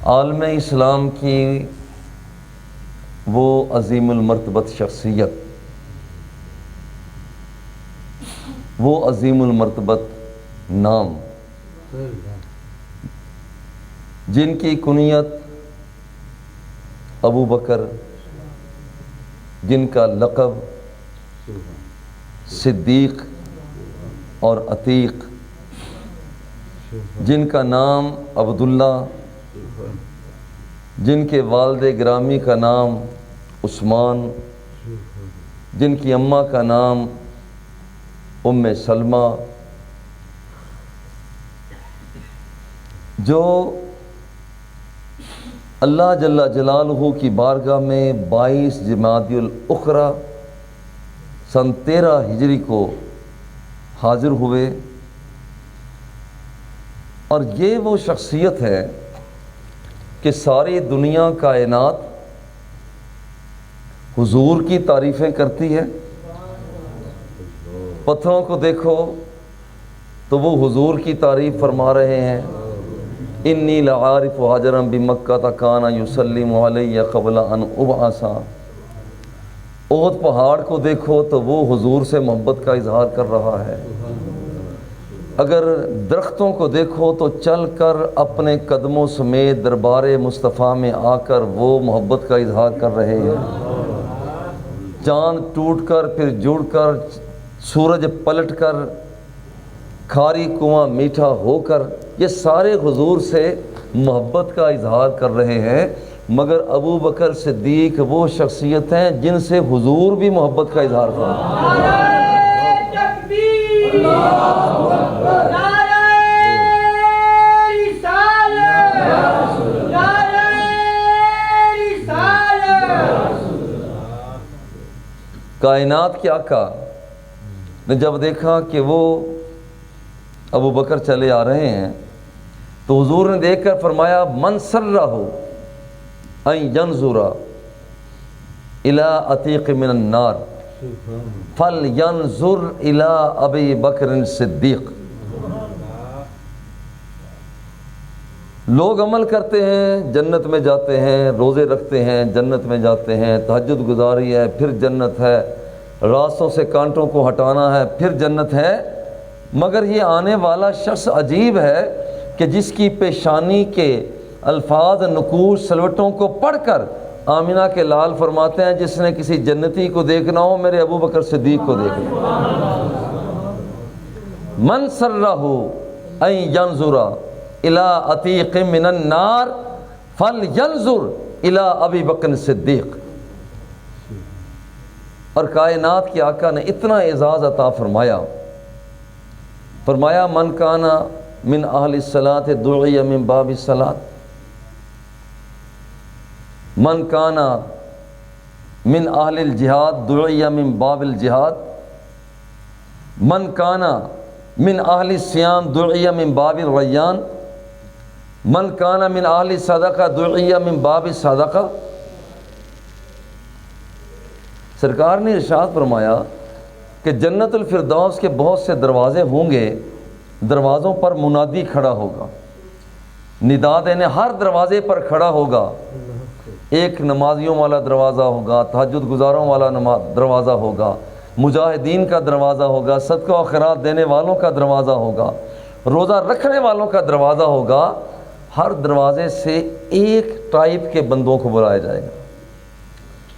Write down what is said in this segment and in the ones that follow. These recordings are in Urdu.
عالم اسلام کی وہ عظیم المرتبت شخصیت، وہ عظیم المرتبت نام جن کی کنیت ابو بکر، جن کا لقب صدیق اور عتیق، جن کا نام عبداللہ، جن کے والد گرامی کا نام عثمان، جن کی اماں کا نام ام سلمہ، جو اللہ جل جلالہ کی بارگاہ میں 22 جمادی الاخری سن 13 ہجری کو حاضر ہوئے، اور یہ وہ شخصیت ہے کہ ساری دنیا کائنات حضور کی تعریفیں کرتی ہے۔ پتھروں کو دیکھو تو وہ حضور کی تعریف فرما رہے ہیں، انی لعارف حجرا بمکہ کان یسلم علی قبل ان ابعث۔ احد پہاڑ کو دیکھو تو وہ حضور سے محبت کا اظہار کر رہا ہے۔ اگر درختوں کو دیکھو تو چل کر اپنے قدموں سمیت دربار مصطفیٰ میں آ کر وہ محبت کا اظہار کر رہے ہیں۔ چاند ٹوٹ کر پھر جڑ کر، سورج پلٹ کر، کھاری کنواں میٹھا ہو کر، یہ سارے حضور سے محبت کا اظہار کر رہے ہیں، مگر ابو بکر صدیق وہ شخصیت ہیں جن سے حضور بھی محبت کا اظہار فرماتے ہیں۔ کائنات کے آقا نے جب دیکھا کہ وہ ابو بکر چلے آ رہے ہیں تو حضور نے دیکھ کر فرمایا، من سرہ ان ینظر الی عتیق من النار فلینظر الی ابی بکر صدیق۔ لوگ عمل کرتے ہیں، جنت میں جاتے ہیں، روزے رکھتے ہیں، جنت میں جاتے ہیں، تہجد گزاری ہے پھر جنت ہے، راستوں سے کانٹوں کو ہٹانا ہے پھر جنت ہے، مگر یہ آنے والا شخص عجیب ہے کہ جس کی پیشانی کے الفاظ، نقوش، سلوٹوں کو پڑھ کر آمینہ کے لال فرماتے ہیں، جس نے کسی جنتی کو دیکھنا ہو میرے ابو بکر صدیق کو دیکھنا۔ من سرہ ان ینظر الی عتیق من النار فلینظر الی ابی بکر صدیق۔ اور کائنات کے آقا نے اتنا اعزاز عطا فرمایا من کان من اہل الصلاۃ دعی من باب الصلاۃ، من کان من اہل الجہاد دعی من باب الجہاد، من کان من اہل الصیام دعی من باب الریان، من کان من اہل الصدقہ دعی من باب الصدقہ۔ سرکار نے ارشاد فرمایا کہ جنت الفردوس کے بہت سے دروازے ہوں گے، دروازوں پر منادی کھڑا ہوگا، ندا دینے ہر دروازے پر کھڑا ہوگا۔ ایک نمازیوں والا دروازہ ہوگا، تہجد گزاروں والا دروازہ ہوگا، مجاہدین کا دروازہ ہوگا، صدقہ و خیرات دینے والوں کا دروازہ ہوگا، روزہ رکھنے والوں کا دروازہ ہوگا۔ ہر دروازے سے ایک ٹائپ کے بندوں کو بلایا جائے گا۔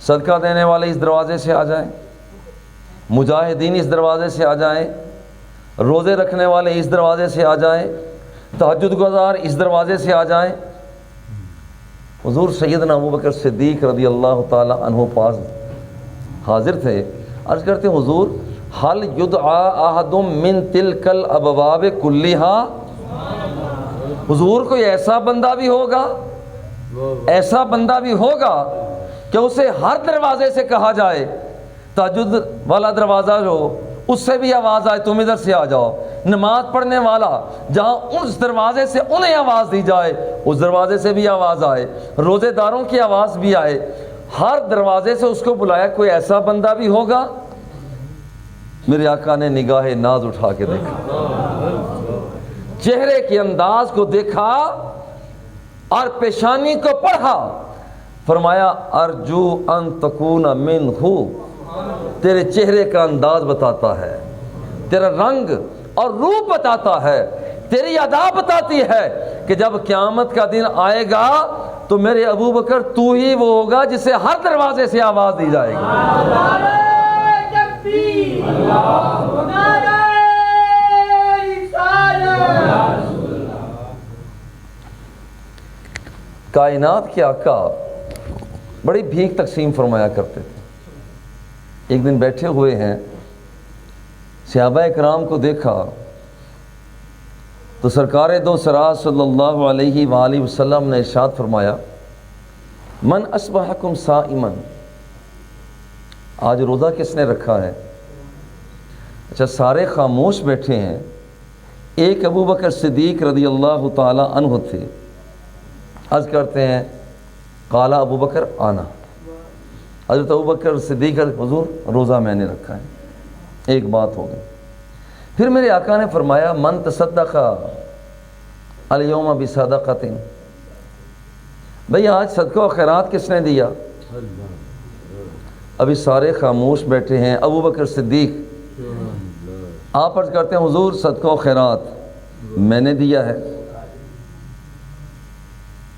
صدقہ دینے والے اس دروازے سے آ جائیں، مجاہدین اس دروازے سے آ جائیں، روزے رکھنے والے اس دروازے سے آ جائیں، تہجد گزار اس دروازے سے آ جائیں۔ حضور سیدنا ابو بکر صدیق رضی اللہ تعالی عنہ پاس حاضر تھے، عرض کرتے حضور حل یدعا احد من تلک الابواب کلھا، حضور کوئی ایسا بندہ بھی ہوگا کہ اسے ہر دروازے سے کہا جائے، تہجد والا دروازہ جو اس سے بھی آواز آئے تم ادھر سے آ جاؤ، نماز پڑھنے والا جہاں اس دروازے سے انہیں آواز دی جائے اس دروازے سے بھی آواز آئے، روزے داروں کی آواز بھی آئے، ہر دروازے سے اس کو بلایا، کوئی ایسا بندہ بھی ہوگا؟ میرے آقا نے نگاہ ناز اٹھا کے دیکھا، چہرے کے انداز کو دیکھا اور پیشانی کو پڑھا، فرمایا ارجو ان تکون منہ، تیرے چہرے کا انداز بتاتا ہے، تیرا رنگ اور روپ بتاتا ہے، تیری ادا بتاتی ہے کہ جب قیامت کا دن آئے گا تو میرے ابو بکر تو ہی وہ ہوگا جسے ہر دروازے سے آواز دی جائے گی۔ کائنات کے آقا بڑی بھیک تقسیم فرمایا کرتے تھے۔ ایک دن بیٹھے ہوئے ہیں، صحابہ اکرام کو دیکھا تو سرکار دو سراج صلی اللہ علیہ وآلہ وسلم نے ارشاد فرمایا من اصبحکم صائما، آج روزہ کس نے رکھا ہے؟ اچھا، سارے خاموش بیٹھے ہیں، ایک ابو بکر صدیق رضی اللہ تعالی عنہ تھے، عرض کرتے ہیں قال ابو بکر آنا، حضرت ابو بکر صدیق حضور روزہ میں نے رکھا ہے۔ ایک بات ہو گئی۔ پھر میرے آقا نے فرمایا من تصدق الیوم بصدقۃ، بھئی آج صدقہ و خیرات کس نے دیا؟ ابھی سارے خاموش بیٹھے ہیں، ابو بکر صدیق آپ عرض کرتے ہیں حضور صدقہ و خیرات میں نے دیا ہے۔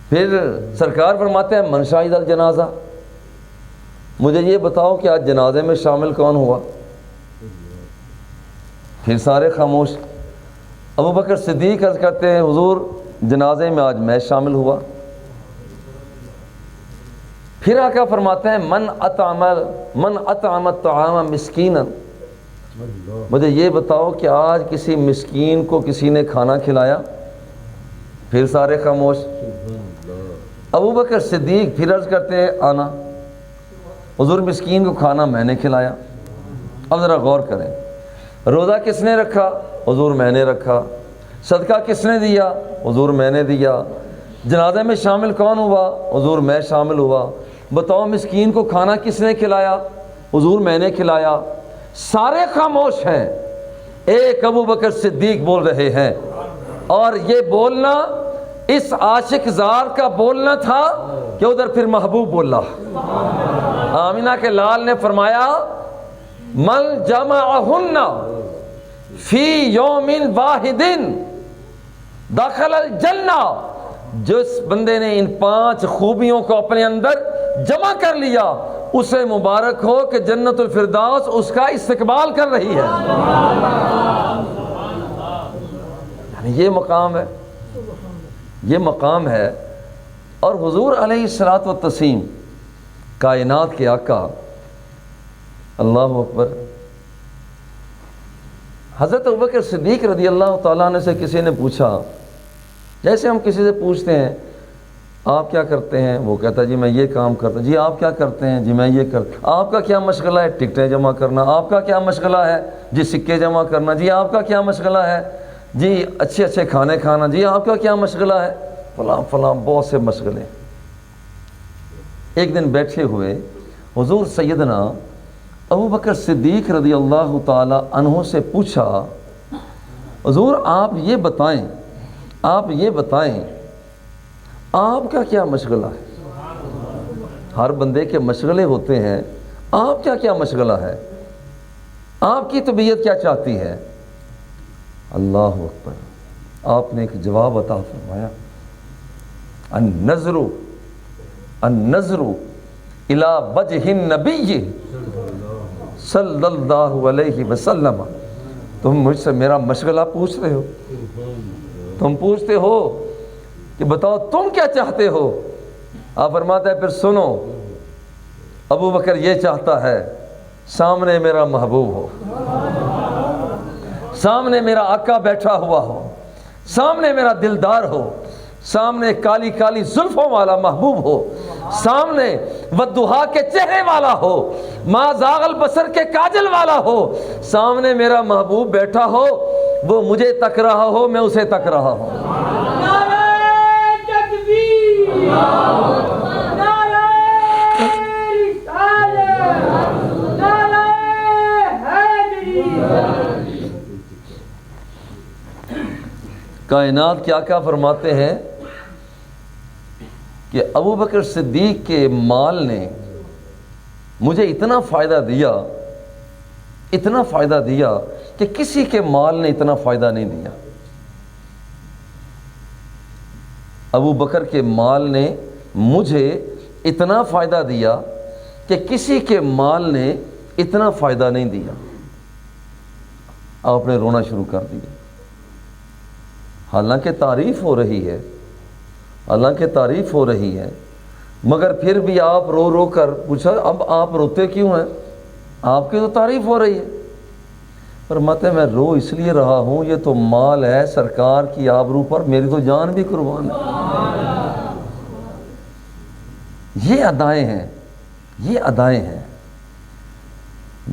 پھر سرکار فرماتے ہیں من شاہد الجنازہ، مجھے یہ بتاؤ کہ آج جنازے میں شامل کون ہوا؟ پھر سارے خاموش۔ ابو بکر صدیق عرض کرتے ہیں حضور جنازے میں آج میں شامل ہوا۔ پھر آقا فرماتے ہیں من اطعم الطعام مسکینا، مجھے یہ بتاؤ کہ آج کسی مسکین کو کسی نے کھانا کھلایا؟ پھر سارے خاموش۔ ابو بکر صدیق پھر عرض کرتے ہیں آنا، حضور مسکین کو کھانا میں نے کھلایا۔ اب ذرا غور کریں، روزہ کس نے رکھا؟ حضور میں نے رکھا۔ صدقہ کس نے دیا؟ حضور میں نے دیا۔ جنازے میں شامل کون ہوا؟ حضور میں شامل ہوا۔ بتاؤ مسکین کو کھانا کس نے کھلایا؟ حضور میں نے کھلایا۔ سارے خاموش ہیں، ایک ابو بکر صدیق بول رہے ہیں، اور یہ بولنا اس عاشق زار کا بولنا تھا کہ ادھر پھر محبوب بولا۔ آمینہ کے لال نے فرمایا من جمعہن فی یوم واحد دخل الجنہ، جس بندے نے ان 5 خوبیوں کو اپنے اندر جمع کر لیا اسے مبارک ہو کہ جنت الفردوس اس کا استقبال کر رہی ہے۔ یعنی یہ مقام ہے، یہ مقام ہے۔ اور حضور علیہ الصلوۃ والتسلیم کائنات کے آقا، اللہ اکبر۔ حضرت ابوبکر صدیق رضی اللہ تعالیٰ عنہ سے کسی نے پوچھا، جیسے ہم کسی سے پوچھتے ہیں آپ کیا کرتے ہیں، وہ کہتا ہے جی میں یہ کام کرتا ہوں۔ جی آپ کیا کرتے ہیں؟ جی میں یہ کرتا۔ آپ کا کیا مشغلہ ہے؟ ٹکٹیں جمع کرنا۔ آپ کا کیا مشغلہ ہے؟ جی سکے جمع کرنا۔ جی آپ کا کیا مشغلہ ہے؟ جی اچھے اچھے کھانے کھانا۔ جی آپ کا کیا مشغلہ ہے؟ فلاں فلاں، بہت سے مشغلے۔ ایک دن بیٹھے ہوئے حضور سیدنا ابو بکر صدیق رضی اللہ تعالی عنہ سے پوچھا حضور آپ یہ بتائیں آپ کا کیا مشغلہ ہے؟ ہر بندے کے مشغلے ہوتے ہیں، آپ کا کیا مشغلہ ہے؟ آپ کی طبیعت کیا چاہتی ہے؟ اللہ اکبر۔ آپ نے ایک جواب عطا فرمایا، النظر الی وجہ النبی صلی اللہ علیہ وسلم۔ تم مجھ سے میرا مشغلہ پوچھ رہے ہو، تم پوچھتے ہو کہ بتاؤ تم کیا چاہتے ہو؟ آپ فرماتے ہیں پھر سنو، ابو بکر یہ چاہتا ہے سامنے میرا محبوب ہو، سامنے میرا آقا بیٹھا ہوا ہو، سامنے میرا دلدار ہو، سامنے کالی کالی زلفوں والا محبوب ہو، سامنے والضحیٰ کے چہرے والا ہو، ما زاغ البصر کے کاجل والا ہو، سامنے میرا محبوب بیٹھا ہو، وہ مجھے تک رہا ہو، میں اسے تک رہا ہوں۔ نعرہ تکبیر، نعرہ رسالت، نعرہ حیدری۔ کائنات کیا کیا فرماتے ہیں کہ ابو بکر صدیق کے مال نے مجھے اتنا فائدہ دیا کہ کسی کے مال نے اتنا فائدہ نہیں دیا. ابو بکر کے مال نے مجھے اتنا فائدہ دیا کہ کسی کے مال نے اتنا فائدہ نہیں دیا. آپ نے رونا شروع کر دیا. حالانکہ تعریف ہو رہی ہے مگر پھر بھی آپ رو رو کر پوچھا اب آپ روتے کیوں ہیں؟ آپ کی تو تعریف ہو رہی ہے. فرماتے میں رو اس لیے رہا ہوں یہ تو مال ہے سرکار کی آبرو پر میری تو جان بھی قربان ہے. یہ ادائیں ہیں.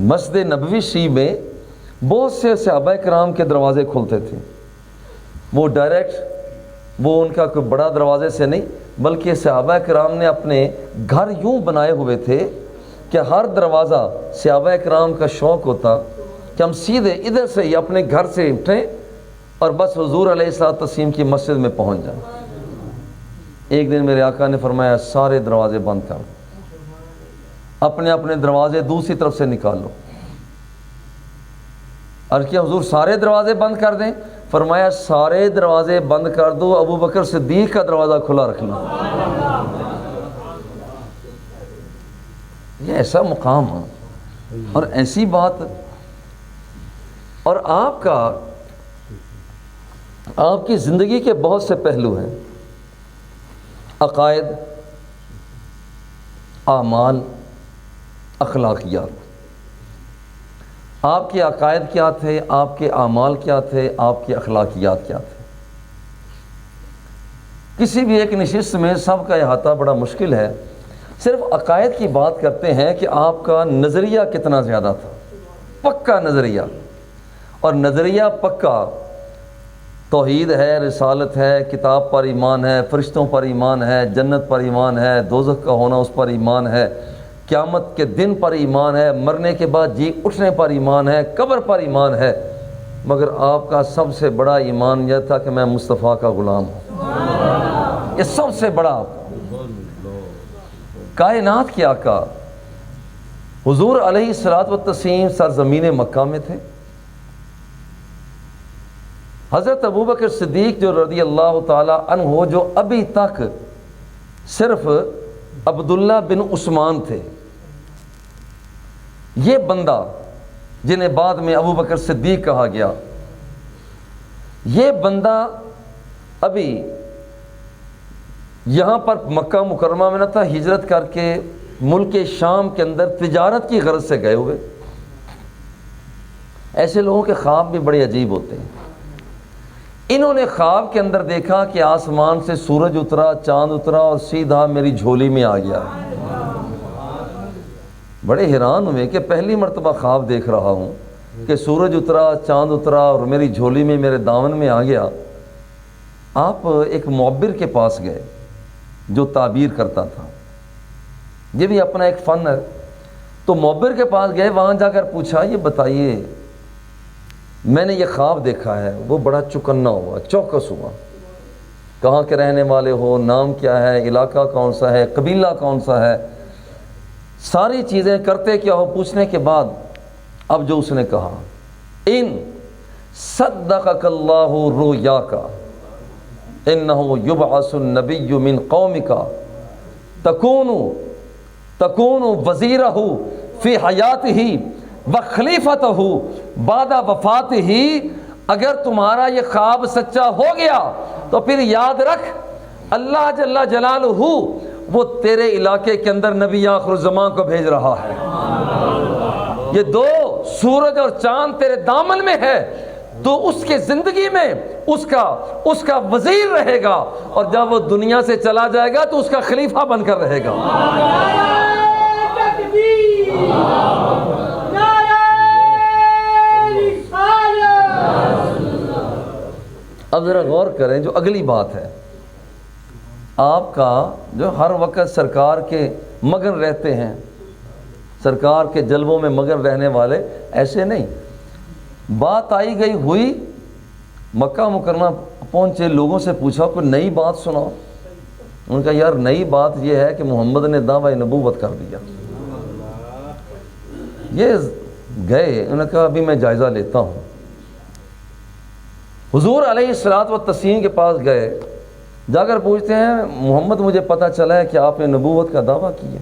مسجد نبوی شریف میں بہت سے صحابہ کرام کے دروازے کھلتے تھے. وہ ڈائریکٹ وہ ان کا کوئی بڑا دروازے سے نہیں بلکہ صحابہ کرام نے اپنے گھر یوں بنائے ہوئے تھے کہ ہر دروازہ صحابہ کرام کا شوق ہوتا کہ ہم سیدھے ادھر سے ہی اپنے گھر سے اٹھیں اور بس حضور علیہ الصلوۃ والتسلیم کی مسجد میں پہنچ جائیں. ایک دن میرے آقا نے فرمایا سارے دروازے بند کر دو, اپنے اپنے دروازے دوسری طرف سے نکالو. عرض کیا حضور سارے دروازے بند کر دیں؟ فرمایا سارے دروازے بند کر دو, ابو بکر صدیق کا دروازہ کھلا رکھنا. یہ ایسا مقام ہے اور ایسی بات. اور آپ کی زندگی کے بہت سے پہلو ہیں, عقائد, اعمال, اخلاقیات. آپ کے عقائد کیا تھے, آپ کے اعمال کیا تھے, آپ کے اخلاقیات کیا تھے. کسی بھی ایک نشست میں سب کا احاطہ بڑا مشکل ہے. صرف عقائد کی بات کرتے ہیں کہ آپ کا نظریہ کتنا زیادہ تھا, پکا نظریہ. اور نظریہ پکا توحید ہے, رسالت ہے, کتاب پر ایمان ہے, فرشتوں پر ایمان ہے, جنت پر ایمان ہے, دوزخ کا ہونا اس پر ایمان ہے, قیامت کے دن پر ایمان ہے, مرنے کے بعد جی اٹھنے پر ایمان ہے, قبر پر ایمان ہے. مگر آپ کا سب سے بڑا ایمان یہ تھا کہ میں مصطفیٰ کا غلام ہوں. یہ سب سے بڑا کائنات کے آقا حضور علیہ الصلوۃ والتسلیم سرزمین مکہ میں تھے. حضرت ابوبکر صدیق جو رضی اللہ تعالی عنہ جو ابھی تک صرف عبداللہ بن عثمان تھے, یہ بندہ جنہیں بعد میں ابوبکر صدیق کہا گیا, یہ بندہ ابھی یہاں پر مکہ مکرمہ میں نہ تھا, ہجرت کر کے ملک شام کے اندر تجارت کی غرض سے گئے ہوئے. ایسے لوگوں کے خواب بھی بڑے عجیب ہوتے ہیں. انہوں نے خواب کے اندر دیکھا کہ آسمان سے سورج اترا, چاند اترا اور سیدھا میری جھولی میں آ گیا. بڑے حیران ہوئے کہ پہلی مرتبہ خواب دیکھ رہا ہوں کہ سورج اترا, چاند اترا اور میری جھولی میں میرے دامن میں آ گیا. آپ ایک معبر کے پاس گئے جو تعبیر کرتا تھا, یہ بھی اپنا ایک فن ہے. تو معبر کے پاس گئے, وہاں جا کر پوچھا یہ بتائیے میں نے یہ خواب دیکھا ہے. وہ بڑا چوکنا ہوا, چوکس ہوا. کہاں کے رہنے والے ہو, نام کیا ہے, علاقہ کون سا ہے, قبیلہ کون سا ہے, ساری چیزیں کرتے کیا ہو پوچھنے کے بعد اب جو اس نے کہا, ان صدقک اللہ رؤیاک انہ یبعث النبی من قومک تکون وزیرہ فی حیاتہ وخلیفتہ بعد وفاتہ. اگر تمہارا یہ خواب سچا ہو گیا تو پھر یاد رکھ اللہ جل جلالہ وہ تیرے علاقے کے اندر نبی آخر الزمان کو بھیج رہا ہے. یہ دو سورج اور چاند تیرے دامن میں ہے, تو اس کے زندگی میں اس کا وزیر رہے گا, اور جب وہ دنیا سے چلا جائے گا تو اس کا خلیفہ بن کر رہے گا. اب ذرا غور کریں جو اگلی بات ہے. آپ کا جو ہر وقت سرکار کے مگن رہتے ہیں, سرکار کے جلووں میں مگن رہنے والے, ایسے نہیں. بات آئی گئی ہوئی, مکہ مکرمہ پہنچے, لوگوں سے پوچھا کوئی نئی بات سناؤ. ان کا یار نئی بات یہ ہے کہ محمد نے دعوی نبوت کر دیا. یہ گئے, انہوں نے کہا ابھی میں جائزہ لیتا ہوں. حضور علیہ الصلوۃ والتسلیم کے پاس گئے, جا کر پوچھتے ہیں محمد مجھے پتہ چلا ہے کہ آپ نے نبوت کا دعویٰ کیا.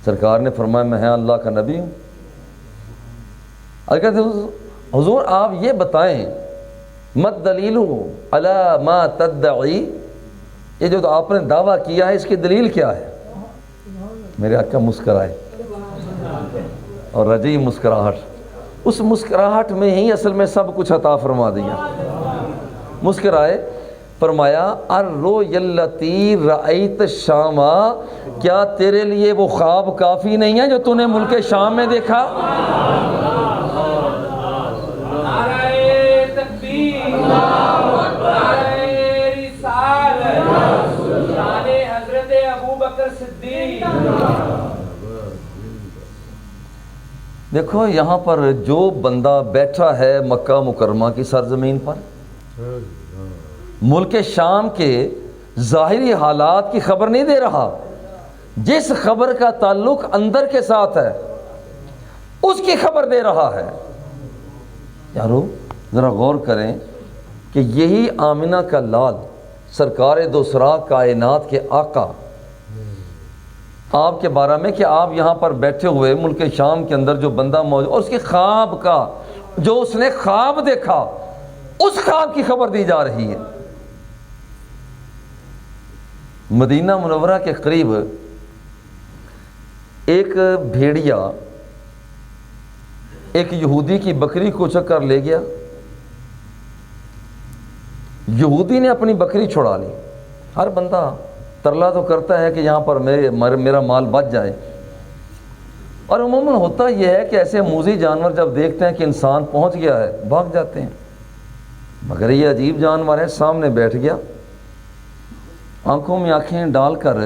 سرکار نے فرمایا میں اللہ کا نبی ہوں. اگر کہتے حضور آپ یہ بتائیں مت دلیل علی ما تدعی, یہ جو آپ نے دعویٰ کیا ہے اس کی دلیل کیا ہے؟ میرے آقا مسکرائے اور رجی مسکراہٹ, اس مسکراہٹ میں ہی اصل میں سب کچھ عطا فرما دیا. مسکرائے, فرمایا الرؤیا التی رأیت الشام, کیا تیرے لیے وہ خواب کافی نہیں ہے جو تو نے ملک شام میں دیکھا؟ دیکھو یہاں پر جو بندہ بیٹھا ہے مکہ مکرمہ کی سرزمین پر, ملک شام کے ظاہری حالات کی خبر نہیں دے رہا, جس خبر کا تعلق اندر کے ساتھ ہے اس کی خبر دے رہا ہے. یارو ذرا غور کریں کہ یہی آمنہ کا لال, سرکار دوسرا کائنات کے آقا, آپ کے بارے میں کہ آپ یہاں پر بیٹھے ہوئے ملک شام کے اندر جو بندہ موجود, اور اس کے خواب کا, جو اس نے خواب دیکھا اس خواب کی خبر دی جا رہی ہے. مدینہ منورہ کے قریب ایک بھیڑیا ایک یہودی کی بکری کو چک کر لے گیا. یہودی نے اپنی بکری چھڑا لی. ہر بندہ ترلا تو کرتا ہے کہ یہاں پر میرا مال بچ جائے, اور عموماً ہوتا یہ ہے کہ ایسے موذی جانور جب دیکھتے ہیں کہ انسان پہنچ گیا ہے بھاگ جاتے ہیں. مگر یہ عجیب جانور ہے, سامنے بیٹھ گیا, آنکھوں میں آنکھیں ڈال کر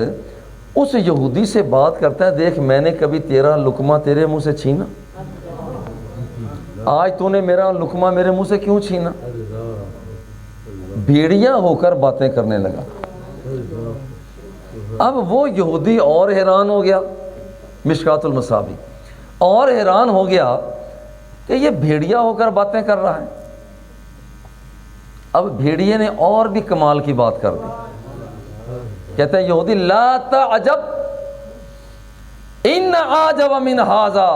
اس یہودی سے بات کرتا ہے, دیکھ میں نے کبھی تیرا لقمہ تیرے منہ سے چھینا؟ آج تو نے میرا لقمہ میرے منہ سے کیوں چھینا؟ بھیڑیا ہو کر باتیں کرنے لگا. اب وہ یہودی اور حیران ہو گیا, مشکات المصابیح, اور حیران ہو گیا کہ یہ بھیڑیا ہو کر باتیں کر رہا ہے. اب بھیڑیے نے اور بھی کمال کی بات کر دی. کہتے ہیں یہودی لا تعجب ان عجب من ھذا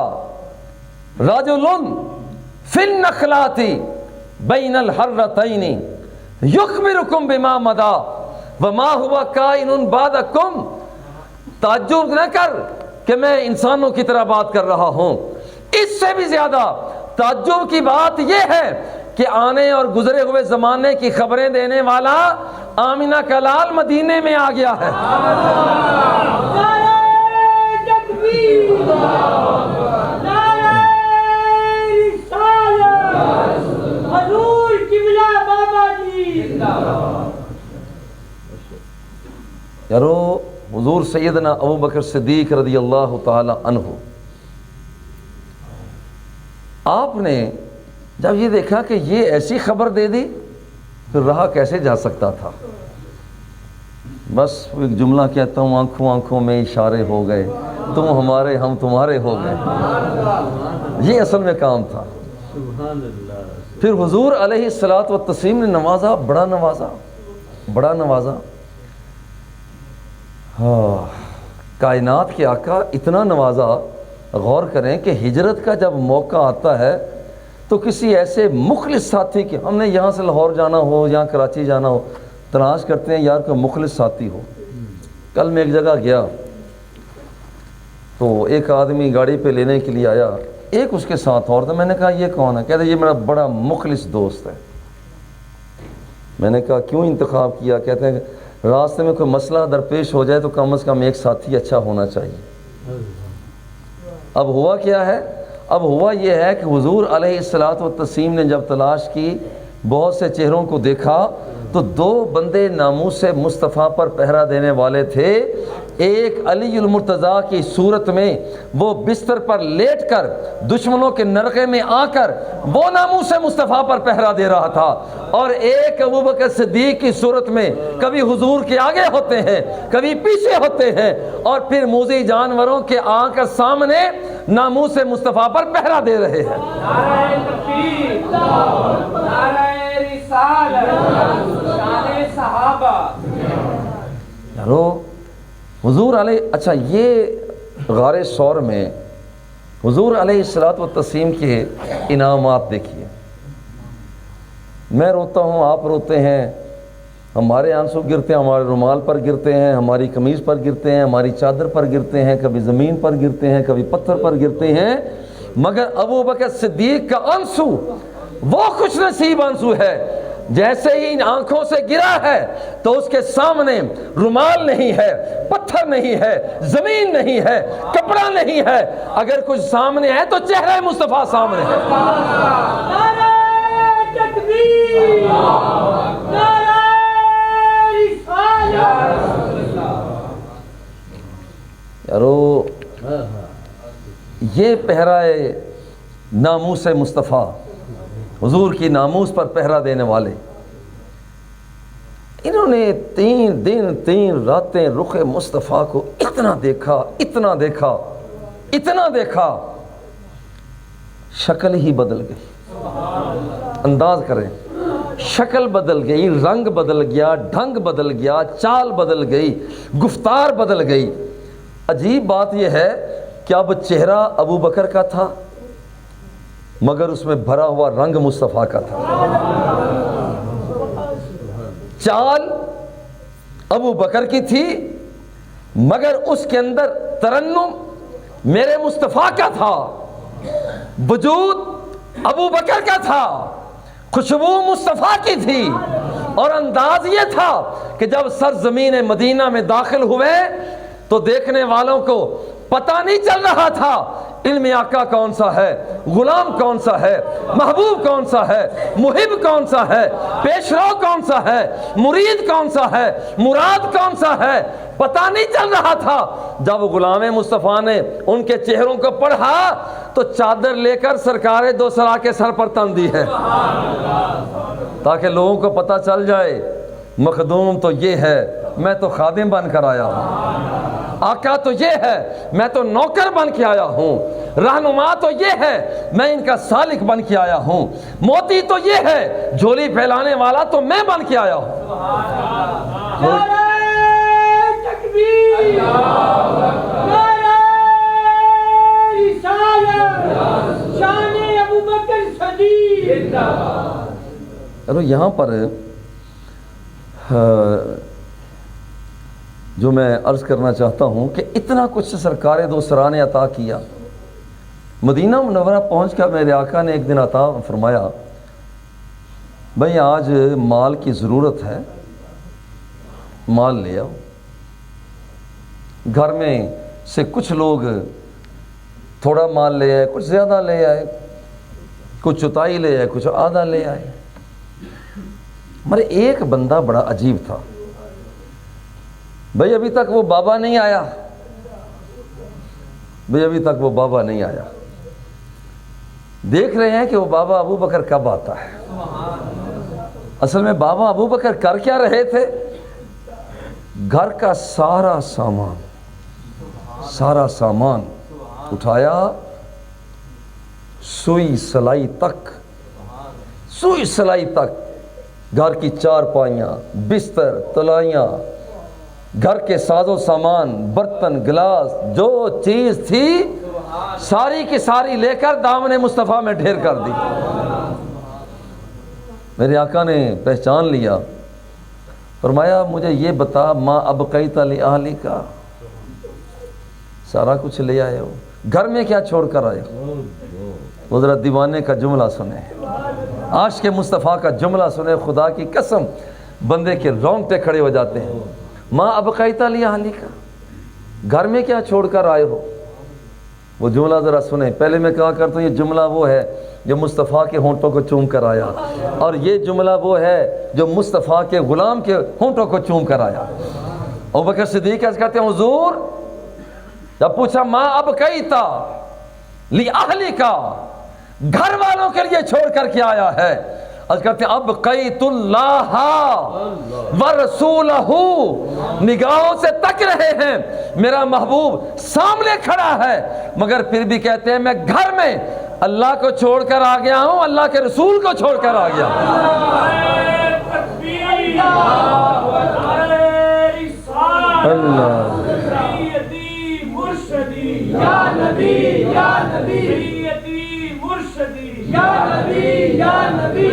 رجل فی النخلات بین الحرتین یخبرکم بما مضی وما ہوا کائن بعدکم. تعجب نہ کر کہ میں انسانوں کی طرح بات کر رہا ہوں, اس سے بھی زیادہ تعجب کی بات یہ ہے کہ آنے اور گزرے ہوئے زمانے کی خبریں دینے والا آمنہ کا لال مدینے میں آ گیا ہے. نعرہ تکبیر, نعرہ رسالت, حضور قبلہ بابا جی. یارو حضور سیدنا ابو بکر صدیق رضی اللہ تعالی عنہ, آپ نے جب یہ دیکھا کہ یہ ایسی خبر دے دی پھر رہا کیسے جا سکتا تھا. بس ایک جملہ کہتا ہوں, آنکھوں آنکھوں میں اشارے ہو گئے, تم ہمارے ہم تمہارے ہو گئے. یہ اصل میں کام تھا. پھر حضور علیہ الصلوۃ والتسلیم نے نوازا, بڑا نوازا, بڑا نوازا. کائنات کے آقا اتنا نوازا. غور کریں کہ ہجرت کا جب موقع آتا ہے تو کسی ایسے مخلص ساتھی کے, ہم نے یہاں سے لاہور جانا ہو, یہاں کراچی جانا ہو, تلاش کرتے ہیں یار کوئی مخلص ساتھی ہو. کل میں ایک جگہ گیا تو ایک آدمی گاڑی پہ لینے کے لیے آیا, ایک اس کے ساتھ اور تھا. میں نے کہا یہ کون ہے؟ کہتے یہ میرا بڑا مخلص دوست ہے. میں نے کہا کیوں انتخاب کیا؟ کہتے ہیں راستے میں کوئی مسئلہ درپیش ہو جائے تو کم از کم ایک ساتھی اچھا ہونا چاہیے. اب ہوا کیا ہے؟ اب ہوا یہ ہے کہ حضور علیہ الصلوۃ والتسلیم نے جب تلاش کی, بہت سے چہروں کو دیکھا تو دو بندے ناموس مصطفیٰ پر پہرا دینے والے تھے. ایک علی المرتضیٰ کی صورت میں وہ بستر پر لیٹ کر دشمنوں کے نرغے میں آ کر وہ ناموس مصطفیٰ پر پہرا دے رہا تھا, اور ایک ابوبکر صدیق کی صورت میں کبھی حضور کے آگے ہوتے ہیں کبھی پیچھے ہوتے ہیں, اور پھر موذی جانوروں کے آ کر سامنے ناموس مصطفیٰ پر پہرا دے رہے ہیں. نعرہ تکبیر, نعرہ رسالت, شان صحابہ. یارو حضور علیہ, اچھا یہ غار ثور میں حضور علیہ الصلوۃ والتسلیم کے انعامات دیکھیے. میں روتا ہوں, آپ روتے ہیں, ہمارے آنسو گرتے ہیں, ہمارے رومال پر گرتے ہیں, ہماری قمیض پر گرتے ہیں, ہماری چادر پر گرتے ہیں, کبھی زمین پر گرتے ہیں, کبھی پتھر پر گرتے ہیں, مگر ابوبکر صدیق کا آنسو وہ خوش نصیب آنسو ہے. جیسے ہی ان آنکھوں سے گرا ہے تو اس کے سامنے رومال نہیں ہے, پتھر نہیں ہے, زمین نہیں ہے, کپڑا نہیں ہے, اگر کچھ سامنے ہے تو چہرہ مصطفیٰ سامنے ہے. نعرہ تکبیر, نعرہ رسالت. یارو یہ پہرائے ناموس مصطفیٰ, حضور کی ناموس پر پہرا دینے والے, انہوں نے 3 دن 3 راتیں رخ مصطفیٰ کو اتنا دیکھا, اتنا دیکھا, اتنا دیکھا, شکل ہی بدل گئی. انداز کریں, شکل بدل گئی, رنگ بدل گیا, ڈھنگ بدل گیا, چال بدل گئی, گفتار بدل گئی. عجیب بات یہ ہے کہ اب چہرہ ابوبکر کا تھا مگر اس میں بھرا ہوا رنگ مصطفیٰ کا تھا. چال ابوبکر کی تھی مگر اس کے اندر ترنم میرے مصطفیٰ کا تھا, وجود ابوبکر کا تھا, خوشبو مصطفیٰ کی تھی, اور انداز یہ تھا کہ جب سرزمین مدینہ میں داخل ہوئے تو دیکھنے والوں کو پتہ نہیں چل رہا تھا علم آقا کون سا ہے, غلام کون سا ہے, محبوب کون سا ہے, محب کون سا ہے, پیشرو کون سا ہے, مرید کون سا ہے, مراد کون سا ہے, پتہ نہیں چل رہا تھا. جب غلام مصطفیٰ نے ان کے چہروں کو پڑھا تو چادر لے کر سرکار دو سرا کے سر پر تن دی ہے تاکہ لوگوں کو پتہ چل جائے مخدوم تو یہ ہے, میں تو خادم بن کر آیا ہوں, آقا تو یہ ہے, میں تو نوکر بن کے آیا ہوں, رہنما تو یہ ہے, میں ان کا سالک بن کے آیا ہوں, موتی تو یہ ہے, جھولی پھیلانے والا تو میں بن کے آیا ہوں. نعرہ تکبیر, نعرہ رسالت, شان ابوبکر صدیق. چلو یہاں پر جو میں عرض کرنا چاہتا ہوں کہ اتنا کچھ سرکار دو سرا نے عطا کیا. مدینہ منورہ پہنچ کر میرے آقا نے ایک دن عطا فرمایا, بھئی آج مال کی ضرورت ہے, مال لے آؤ. گھر میں سے کچھ لوگ تھوڑا مال لے آئے, کچھ زیادہ لے آئے, کچھ چوتھائی لے آئے, کچھ آدھا لے آئے. مگر ایک بندہ بڑا عجیب تھا, بھئی ابھی تک وہ بابا نہیں آیا, بھئی ابھی تک وہ بابا نہیں آیا. دیکھ رہے ہیں کہ وہ بابا ابوبکر کب آتا ہے. اصل میں بابا ابوبکر کر کیا رہے تھے, گھر کا سارا سامان اٹھایا, سوئی سلائی تک, گھر کی چارپائیاں, بستر, تلائیاں, گھر کے ساز و سامان, برتن, گلاس, جو چیز تھی ساری کی ساری لے کر دامن مصطفیٰ میں ڈھیر کر دی. میرے آقا نے پہچان لیا, فرمایا مجھے یہ بتا, ما ابقیت لأہلی کا, سارا کچھ لے آئے ہو, گھر میں کیا چھوڑ کر آئے ہو. وہ ذرا دیوانے کا جملہ سنیں, عاشق مصطفیٰ کا جملہ سنیں, خدا کی قسم بندے کے رونگٹے کھڑے ہو جاتے ہیں. ما ابقیت لأہلی کا, گھر میں کیا چھوڑ کر آئے ہو. وہ جملہ ذرا سنیں. پہلے میں کہا کرتا ہوں یہ جملہ وہ ہے جو مصطفیٰ کے ہونٹوں کو چوم کر آیا, اور یہ جملہ وہ ہے جو مصطفیٰ کے غلام کے ہونٹوں کو چوم کر آیا. ابوبکر صدیق ایسے کہتے ہیں حضور, جب پوچھا ماں اب کئی تھا لی اہلی کا, گھر والوں کے لیے چھوڑ کر کے آیا ہے, آج کہتے ہیں اب قیت اللہ ورسولہ, نگاہوں سے تک رہے ہیں, میرا محبوب سامنے کھڑا ہے, مگر پھر بھی کہتے ہیں میں گھر میں اللہ کو چھوڑ کر آ گیا ہوں, اللہ کے رسول کو چھوڑ کر آ گیا ہوں. اللہ یا نبی یا نبی مرشدی یا نبی یا نبی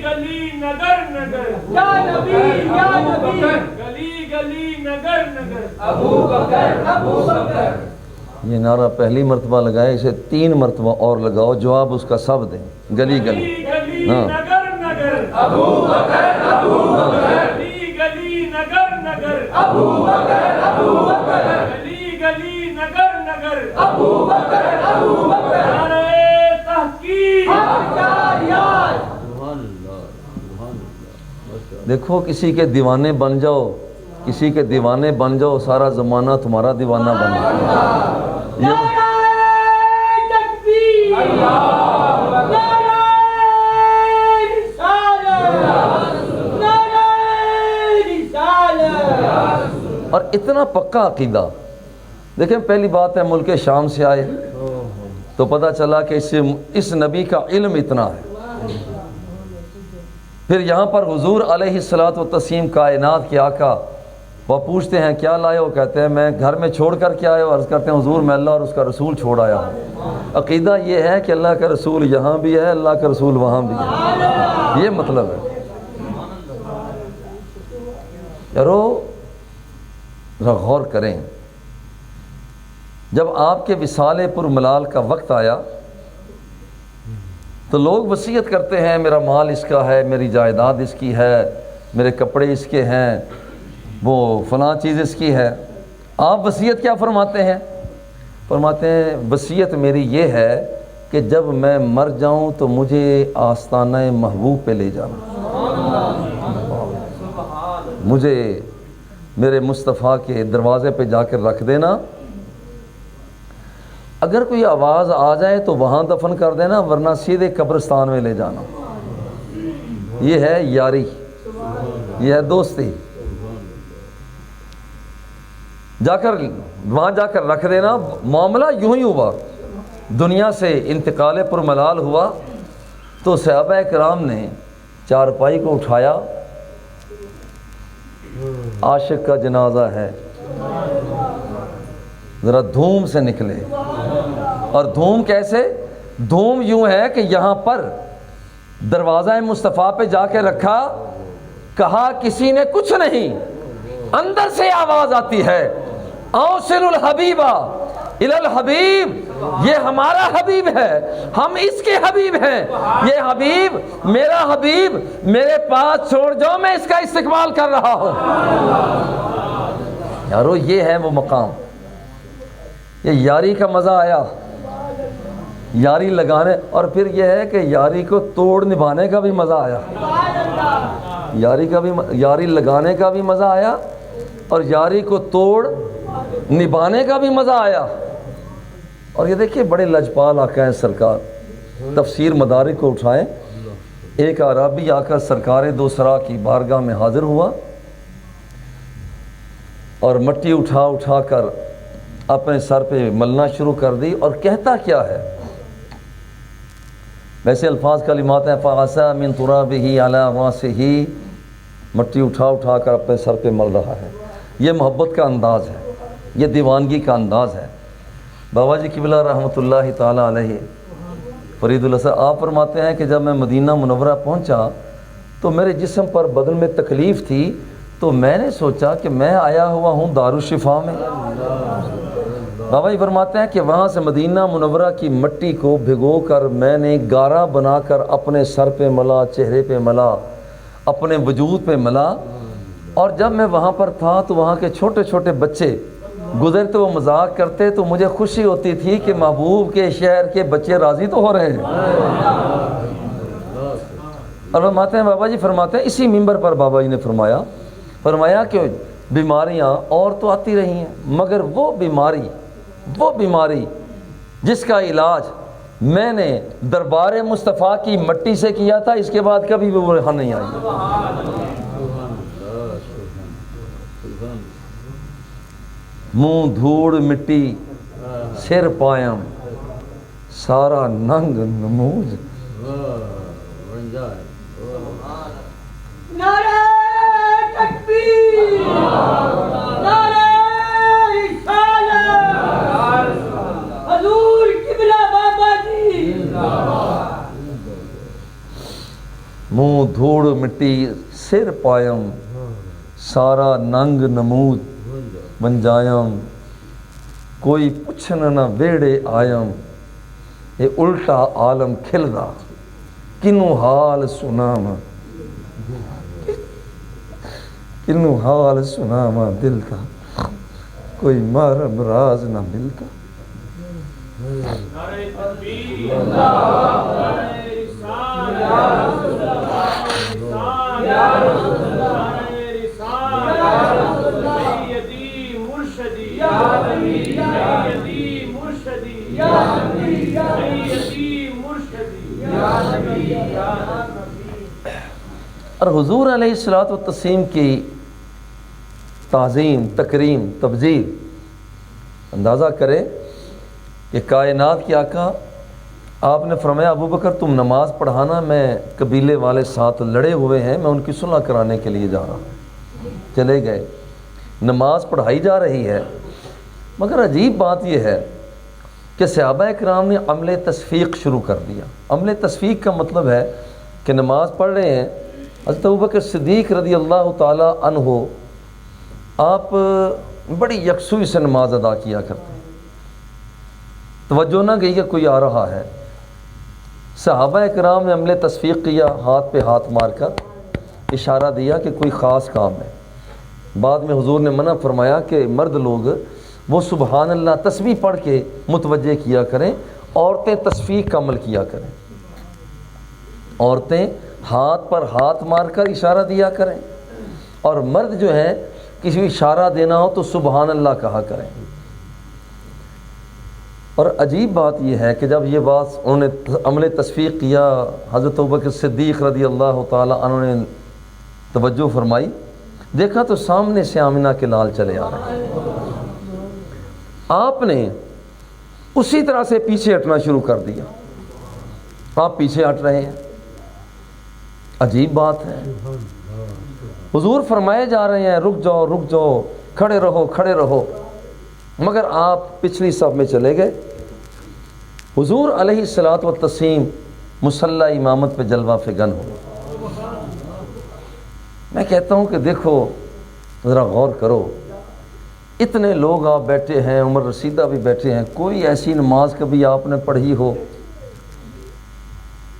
گلی نگر نگر یا نبی یا نبی گلی گلی نگر نگر ابو بکر ابو بکر. یہ نعرہ پہلی مرتبہ لگائے, اسے 3 مرتبہ اور لگاؤ, جواب اس کا سب دیں, گلی گلی نگر نگر ابو بکر ابو بکر گلی گلی نگر نگر ابو بکر ابو بکر گلی گلی نگر نگر ابو بکر ابو بکر. نعرہ تحقیق دیکھو کسی کے دیوانے بن جاؤ, کسی کے دیوانے بن جاؤ, سارا زمانہ تمہارا دیوانہ بن جاؤ. نعرہ تکبیر نعرہ رسالت نعرہ رسالت. اور اتنا پکا عقیدہ. دیکھیں پہلی بات ہے ملک شام سے آئے تو پتہ چلا کہ اس نبی کا علم اتنا ہے. پھر یہاں پر حضور علیہ الصلوۃ والتسلیم کائنات کے آقا, وہ پوچھتے ہیں کیا لائے ہو, کہتے ہیں میں گھر میں چھوڑ کر کے آئے ہو. عرض کرتے ہیں حضور میں اللہ اور اس کا رسول چھوڑ آیا ہوں. عقیدہ یہ ہے کہ اللہ کا رسول یہاں بھی ہے, اللہ کا رسول وہاں بھی ہے, یہ مطلب ہے. یارو ذرا غور کریں, جب آپ کے وصال پر ملال کا وقت آیا تو لوگ وصیت کرتے ہیں میرا مال اس کا ہے, میری جائیداد اس کی ہے, میرے کپڑے اس کے ہیں, وہ فلاں چیز اس کی ہے. آپ وصیت کیا فرماتے ہیں؟ فرماتے ہیں وصیت میری یہ ہے کہ جب میں مر جاؤں تو مجھے آستانہ محبوب پہ لے جانا, مجھے میرے مصطفیٰ کے دروازے پہ جا کر رکھ دینا, اگر کوئی آواز آ جائے تو وہاں دفن کر دینا, ورنہ سیدھے قبرستان میں لے جانا. یہ ہے یاری, یہ ہے دوستی. جا کر وہاں جا کر رکھ دینا. معاملہ یوں ہی ہوا, دنیا سے انتقال پر ملال ہوا تو صحابہ کرام نے چارپائی کو اٹھایا, عاشق کا جنازہ ہے, ذرا دھوم سے نکلے. اور دھوم کیسے؟ دھوم یوں ہے کہ یہاں پر دروازہ مصطفیٰ پہ جا کے رکھا, کہا کسی نے کچھ نہیں, اندر سے آواز آتی ہے اوصل الحبیبہ الی الحبیب, یہ ہمارا حبیب ہے, ہم اس کے حبیب ہیں, یہ حبیب میرا حبیب میرے پاس چھوڑ جاؤ, میں اس کا استقبال کر رہا ہوں. یارو یہ ہے وہ مقام. یہ یاری کا مزہ آیا, یاری لگانے, اور پھر یہ ہے کہ یاری کو توڑ نبھانے کا بھی مزہ آیا, یاری لگانے کا بھی مزہ آیا, اور یاری کو توڑ نبھانے کا بھی مزہ آیا. اور یہ دیکھیے بڑے لجپال آقا ہیں سرکار, تفسیر مدارک کو اٹھائیں. ایک عربی آ کر سرکار دو سرا کی بارگاہ میں حاضر ہوا اور مٹی اٹھا اٹھا کر اپنے سر پہ ملنا شروع کر دی, اور کہتا کیا ہے؟ ویسے الفاظ کلمات ہیں فَعَسَى مِن تُرَابِهِ عَلَى رَأْسِهِ, مٹی اٹھا اٹھا کر اپنے سر پہ مل رہا ہے. یہ محبت کا انداز ہے, یہ دیوانگی کا انداز ہے. بابا جی قبلہ رحمۃ اللہ تعالیٰ علیہ فرید اللہ صاحب آپ فرماتے ہیں کہ جب میں مدینہ منورہ پہنچا تو میرے جسم پر بدن میں تکلیف تھی, تو میں نے سوچا کہ میں آیا ہوا ہوں دارالشفا میں. بابا جی فرماتے ہیں کہ وہاں سے مدینہ منورہ کی مٹی کو بھگو کر میں نے گارا بنا کر اپنے سر پہ ملا, چہرے پہ ملا, اپنے وجود پہ ملا. اور جب میں وہاں پر تھا تو وہاں کے چھوٹے چھوٹے بچے گزرتے وہ مذاق کرتے تو مجھے خوشی ہوتی تھی کہ محبوب کے شہر کے بچے راضی تو ہو رہے ہیں. اور فرماتے ہیں بابا جی فرماتے ہیں اسی منبر پر بابا جی نے فرمایا کہ بیماریاں اور تو آتی رہی ہیں مگر وہ بیماری جس کا علاج میں نے دربار مصطفیٰ کی مٹی سے کیا تھا اس کے بعد کبھی بھی وہ یہاں نہیں آئی. منہ دھوڑ مٹی سر پایم سارا ننگ نموز. نعرہ تکبیر، نعرہ رسالت، حضور قبلہ بابا جی. منہ دھوڑ مٹی سر پایم سارا ننگ نمود بنجایم کوئی پوچھن نہ ویڑے آیم اے الٹا عالم کھلدا کنوں حال سناواں کنوں حال سناواں دل کا کوئی مرم راز نہ ملتا. نعرہ تکبیر، نعرہ رسالت، سیدی مرشدی سیدی مرشدی سیدی مرشدی. اور حضور علیہ الصلوۃ والتسلیم کی تعظیم تکریم تبجیل اندازہ کریں کہ کائنات کے آقا آپ نے فرمایا ابو بکر تم نماز پڑھانا میں قبیلے والے ساتھ لڑے ہوئے ہیں میں ان کی صلح کرانے کے لیے جا رہا ہوں. چلے گئے نماز پڑھائی جا رہی ہے مگر عجیب بات یہ ہے کہ صحابہ کرام نے عمل تصفیق شروع کر دیا. عمل تصفیق کا مطلب ہے کہ نماز پڑھ رہے ہیں حضرت ابوبکر صدیق رضی اللہ تعالی عنہ آپ بڑی یکسوئی سے نماز ادا کیا کرتے ہیں. توجہ نہ گئی کہ کوئی آ رہا ہے. صحابہ کرام نے عمل تصفیق کیا ہاتھ پہ ہاتھ مار کر اشارہ دیا کہ کوئی خاص کام ہے. بعد میں حضور نے منع فرمایا کہ مرد لوگ وہ سبحان اللہ تسبیح پڑھ کے متوجہ کیا کریں عورتیں تصفیق کا عمل کیا کریں. عورتیں ہاتھ پر ہاتھ مار کر اشارہ دیا کریں اور مرد جو ہیں کسی اشارہ دینا ہو تو سبحان اللہ کہا کریں. اور عجیب بات یہ ہے کہ جب یہ بات انہوں نے عمل تصفیق کیا حضرت ابوبکر صدیق رضی اللہ تعالی عنہ نے توجہ فرمائی دیکھا تو سامنے سے آمنہ کے لال چلے آ رہے ہیں. آپ نے اسی طرح سے پیچھے ہٹنا شروع کر دیا. آپ پیچھے ہٹ رہے ہیں. عجیب بات ہے. حضور فرمائے جا رہے ہیں رک جاؤ کھڑے رہو مگر آپ پچھلی صف میں چلے گئے. حضور علیہ الصلوۃ والتسلیم مصلی امامت پہ جلوہ فگن ہو. میں کہتا ہوں کہ دیکھو ذرا غور کرو اتنے لوگ آپ بیٹھے ہیں عمر رسیدہ بھی بیٹھے ہیں کوئی ایسی نماز کبھی آپ نے پڑھی ہو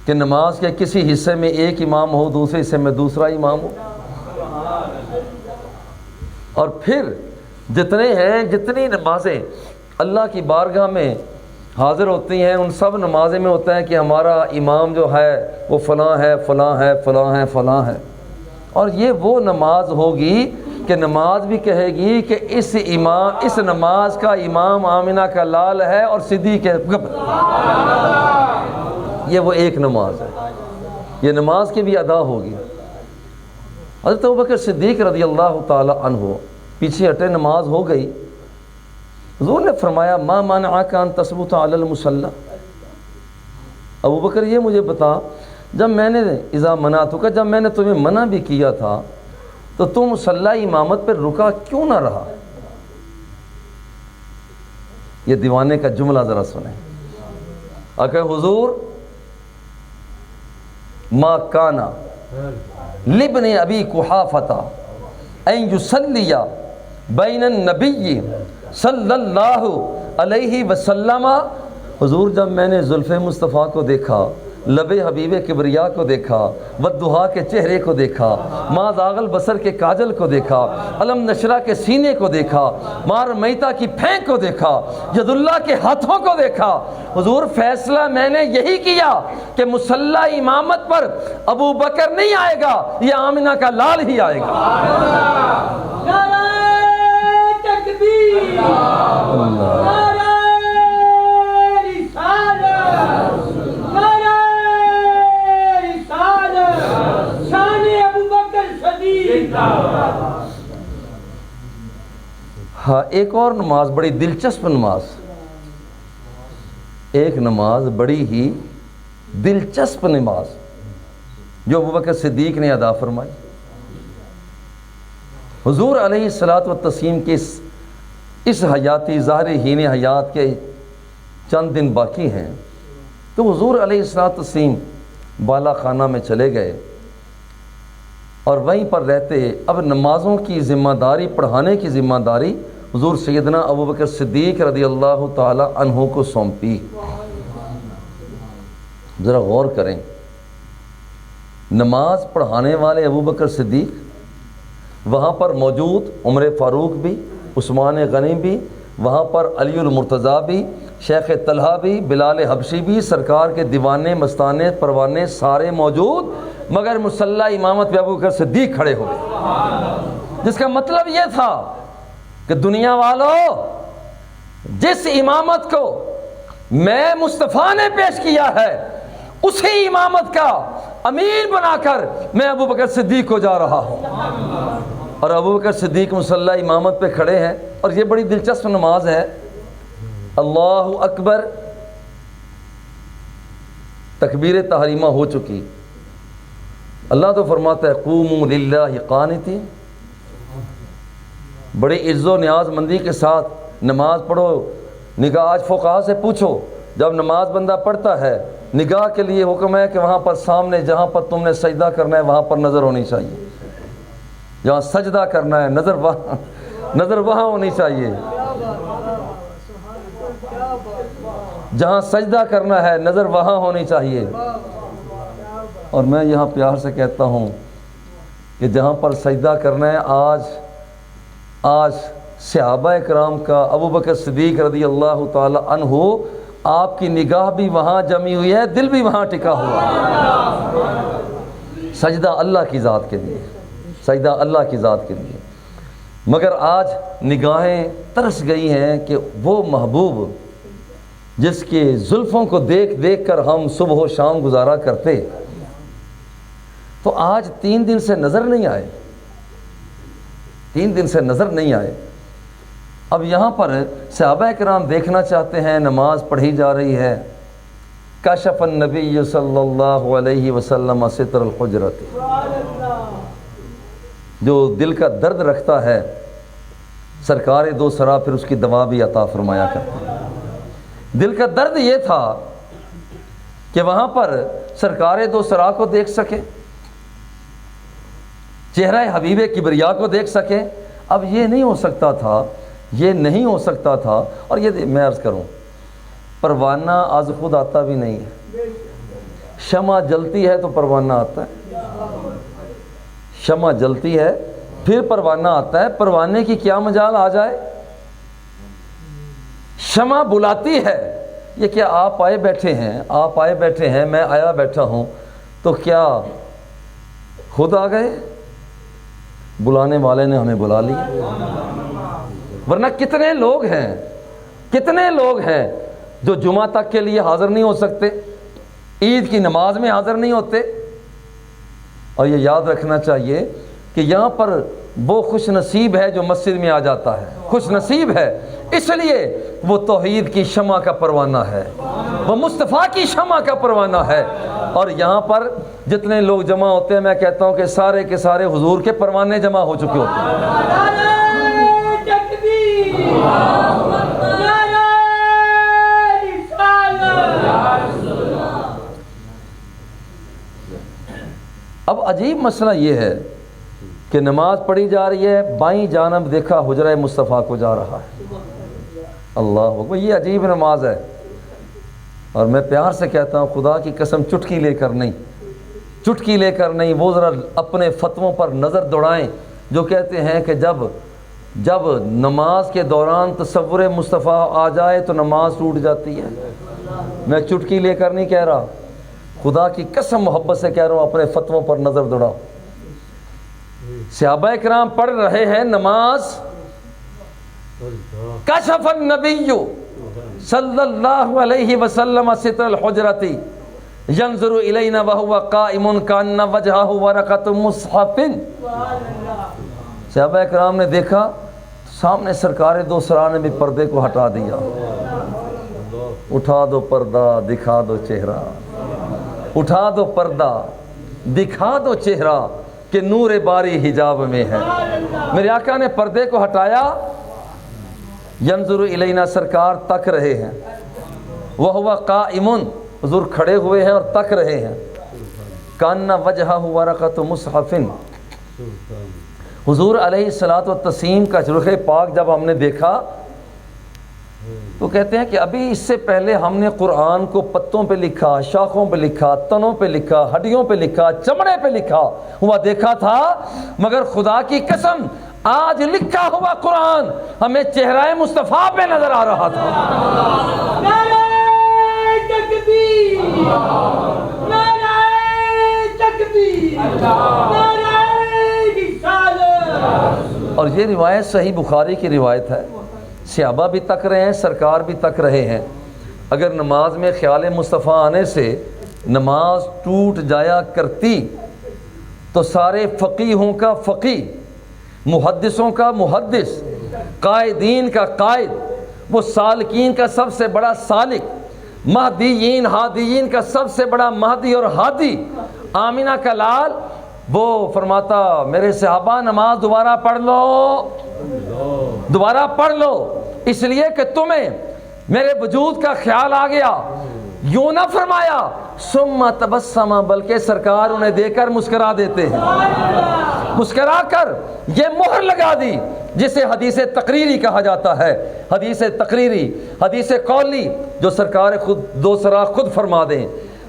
کہ نماز کے کسی حصے میں ایک امام ہو دوسرے حصے میں دوسرا امام ہو اور پھر جتنی نمازیں اللہ کی بارگاہ میں حاضر ہوتی ہیں ان سب نمازیں میں ہوتا ہے کہ ہمارا امام جو ہے وہ فلاں ہے اور یہ وہ نماز ہوگی کہ نماز بھی کہے گی کہ اس نماز کا امام آمنہ کا لال ہے اور صدیق ہے. یہ وہ ایک نماز ہے. یہ نماز کی بھی ادا ہوگی. حضرت ابوبکر صدیق رضی اللہ تعالی عنہ پیچھے ہٹے نماز ہو گئی. حضور نے فرمایا ما منعک ان تثبت علی المصلی. ابوبکر یہ مجھے بتا جب میں نے جب میں نے تمہیں منع بھی کیا تھا تو تم مصلی امامت پر رکا کیوں نہ رہا. یہ دیوانے کا جملہ ذرا سنیں. اگر حضور ما کانا لابن ابی قحافۃ ان یصلی بین النبی صلی اللہ علیہ وسلم. حضور جب میں نے زلف مصطفیٰ کو دیکھا لب حبیب کبریا کو دیکھا، والضحیٰ کے چہرے کو دیکھا، ما زاغ البصر کے کاجل کو دیکھا، علم نشرہ کے سینے کو دیکھا، ما رمیتہ کی پھینک کو دیکھا، ید اللہ کے ہاتھوں کو دیکھا۔ حضور فیصلہ میں نے یہی کیا کہ مصلی امامت پر ابو بکر نہیں آئے گا، یہ آمنہ کا لال ہی آئے گا۔ نعرہ تکبیر، نعرہ رسالت، نعرہ رسالت، شان ابو بکر صدیق۔ ہاں ایک اور نماز بڑی دلچسپ نماز، ایک نماز بڑی ہی دلچسپ نماز جو ابوبکر صدیق نے ادا فرمائی۔ حضور علیہ الصلوۃ والتسلیم کی اس حیاتی ظاہر ہین حیات کے چند دن باقی ہیں تو حضور علیہ الصلوۃ والتسلیم بالا خانہ میں چلے گئے اور وہیں پر رہتے۔ اب نمازوں کی ذمہ داری، پڑھانے کی ذمہ داری حضور سیدنا ابوبکر صدیق رضی اللہ تعالی عنہ کو سونپی۔ ذرا غور کریں، نماز پڑھانے والے ابوبکر صدیق، وہاں پر موجود عمر فاروق بھی، عثمان غنی بھی، وہاں پر علی المرتضیٰ بھی، شیخ طلحہ بھی، بلال حبشی بھی، سرکار کے دیوانے مستانے پروانے سارے موجود، مگر مصلی امامت پہ ابوبکر صدیق کھڑے ہوئے، جس کا مطلب یہ تھا کہ دنیا والوں، جس امامت کو میں مصطفیٰ نے پیش کیا ہے اسی امامت کا امیر بنا کر میں ابوبکر صدیق کو جا رہا ہوں۔ اور ابوبکر صدیق مصلی امامت پہ کھڑے ہیں، اور یہ بڑی دلچسپ نماز ہے۔ اللہ اکبر، تکبیر تحریمہ ہو چکی، اللہ تو فرماتا ہے قوموا للہ قانتین، بڑی عز و نیاز مندی کے ساتھ نماز پڑھو۔ نگاہ، آج فقہا سے پوچھو، جب نماز بندہ پڑھتا ہے نگاہ کے لیے حکم ہے کہ وہاں پر سامنے جہاں پر تم نے سجدہ کرنا ہے وہاں پر نظر ہونی چاہیے، جہاں سجدہ کرنا ہے نظر وہاں ہونی چاہیے، جہاں سجدہ کرنا ہے نظر وہاں ہونی چاہیے۔ اور میں یہاں پیار سے کہتا ہوں کہ جہاں پر سجدہ کرنا ہے، آج صحابہ کرام کا، ابوبکر صدیق رضی اللہ تعالی عنہ، آپ کی نگاہ بھی وہاں جمی ہوئی ہے، دل بھی وہاں ٹکا ہوا ہے۔ سجدہ اللہ کی ذات کے لیے، سجدہ اللہ کی ذات کے لیے، مگر آج نگاہیں ترس گئی ہیں کہ وہ محبوب جس کے زلفوں کو دیکھ دیکھ کر ہم صبح و شام گزارا کرتے، تو آج 3 دن سے نظر نہیں آئے، 3 دن سے نظر نہیں آئے۔ اب یہاں پر صحابہ کرام دیکھنا چاہتے ہیں، نماز پڑھی جا رہی ہے، کشف النبی صلی اللہ علیہ وسلم ستر الحجرت، جو دل کا درد رکھتا ہے سرکار دو سرا پھر اس کی دوا بھی عطا فرمایا کرتے ہیں۔ دل کا درد یہ تھا کہ وہاں پر سرکار دو سرا کو دیکھ سکے، چہرہ حبیب کبریا کو دیکھ سکے۔ اب یہ نہیں ہو سکتا تھا، یہ نہیں ہو سکتا تھا۔ اور یہ میں عرض کروں، پروانہ آز خود آتا بھی نہیں ہے، شمع جلتی ہے تو پروانہ آتا ہے، شمع جلتی ہے پھر پروانہ آتا ہے۔ پروانے کی کیا مجال آ جائے، شمع بلاتی ہے۔ یہ کیا آپ آئے بیٹھے ہیں، آپ آئے بیٹھے ہیں، میں آیا بیٹھا ہوں، تو کیا خود آ گئے؟ بلانے والے نے ہمیں بلا لیا۔ ورنہ کتنے لوگ ہیں جو جمعہ تک کے لیے حاضر نہیں ہو سکتے، عید کی نماز میں حاضر نہیں ہوتے۔ اور یہ یاد رکھنا چاہیے کہ یہاں پر وہ خوش نصیب ہے جو مسجد میں آ جاتا ہے، خوش نصیب ہے، اس لیے وہ توحید کی شمع کا پروانہ ہے، وہ مصطفیٰ کی شمع کا پروانہ ہے۔ اور یہاں پر جتنے لوگ جمع ہوتے ہیں، میں کہتا ہوں کہ سارے کے سارے حضور کے پروانے جمع ہو چکے ہوتے ہیں۔ اب عجیب مسئلہ یہ ہے کہ نماز پڑھی جا رہی ہے، بائیں جانب دیکھا حجرہ مصطفیٰ کو جا رہا ہے، اللہ اکبر۔ یہ عجیب نماز ہے، اور میں پیار سے کہتا ہوں خدا کی قسم چٹکی لے کر نہیں، وہ ذرا اپنے فتووں پر نظر دوڑائیں جو کہتے ہیں کہ جب نماز کے دوران تصور مصطفیٰ آ جائے تو نماز ٹوٹ جاتی ہے۔ میں چٹکی لے کر نہیں کہہ رہا، خدا کی قسم محبت سے کہہ رہا ہوں، اپنے فتووں پر نظر دوڑاؤ۔ صحابہ کرام پڑھ رہے ہیں نماز، کشف النبی صلی اللہ علیہ وسلم ستر الحجرت ینظر الینا وہو قائم کان وجہہ ورقۃ مصحف۔ صحابہ کرام نے دیکھا سامنے سرکار دو سرا نے بھی پردے کو ہٹا دیا، اٹھا دو پردہ دکھا دو چہرہ، اٹھا دو پردہ دکھا دو چہرہ کہ نور باری حجاب میں ہے۔ میرے آقا نے پردے کو ہٹایا، ینظر الینا سرکار تک رہے ہیں، وہو قائم حضور کھڑے ہوئے ہیں اور تک رہے ہیں، کان وجہہ ورقۃ مصحف۔ حضور علیہ الصلوۃ والتسلیم کا رخ پاک جب ہم نے دیکھا تو کہتے ہیں کہ ابھی اس سے پہلے ہم نے قرآن کو پتوں پہ لکھا، شاخوں پہ لکھا، تنوں پہ لکھا، ہڈیوں پہ لکھا، چمڑے پہ لکھا ہوا دیکھا تھا، مگر خدا کی قسم آج لکھا ہوا قرآن ہمیں چہرہ مصطفیٰ پہ نظر آ رہا تھا۔ نعرہ تکبیر، نعرہ تکبیر، نعرہ رسالت۔ اور یہ روایت صحیح بخاری کی روایت ہے، صحابہ بھی تک رہے ہیں، سرکار بھی تک رہے ہیں۔ اگر نماز میں خیال مصطفیٰ آنے سے نماز ٹوٹ جایا کرتی تو سارے فقیہوں کا فقیہ، محدثوں کا محدث، قائدین کا قائد، وہ سالکین کا سب سے بڑا سالک، مہدیین ہادیین کا سب سے بڑا مہدی اور ہادی، آمینہ کا لال، وہ فرماتا میرے صحابہ نماز دوبارہ پڑھ لو، اس لیے کہ تمہیں میرے وجود کا خیال آ گیا۔ یوں نہ فرمایا ثم تبسم، بلکہ سرکار انہیں دے کر مسکرا دیتے ہیں، مسکرا کر یہ مہر لگا دی جسے حدیث تقریری کہا جاتا ہے۔ حدیث تقریری، حدیث قولی جو سرکار خود دو سرا خود فرما دیں،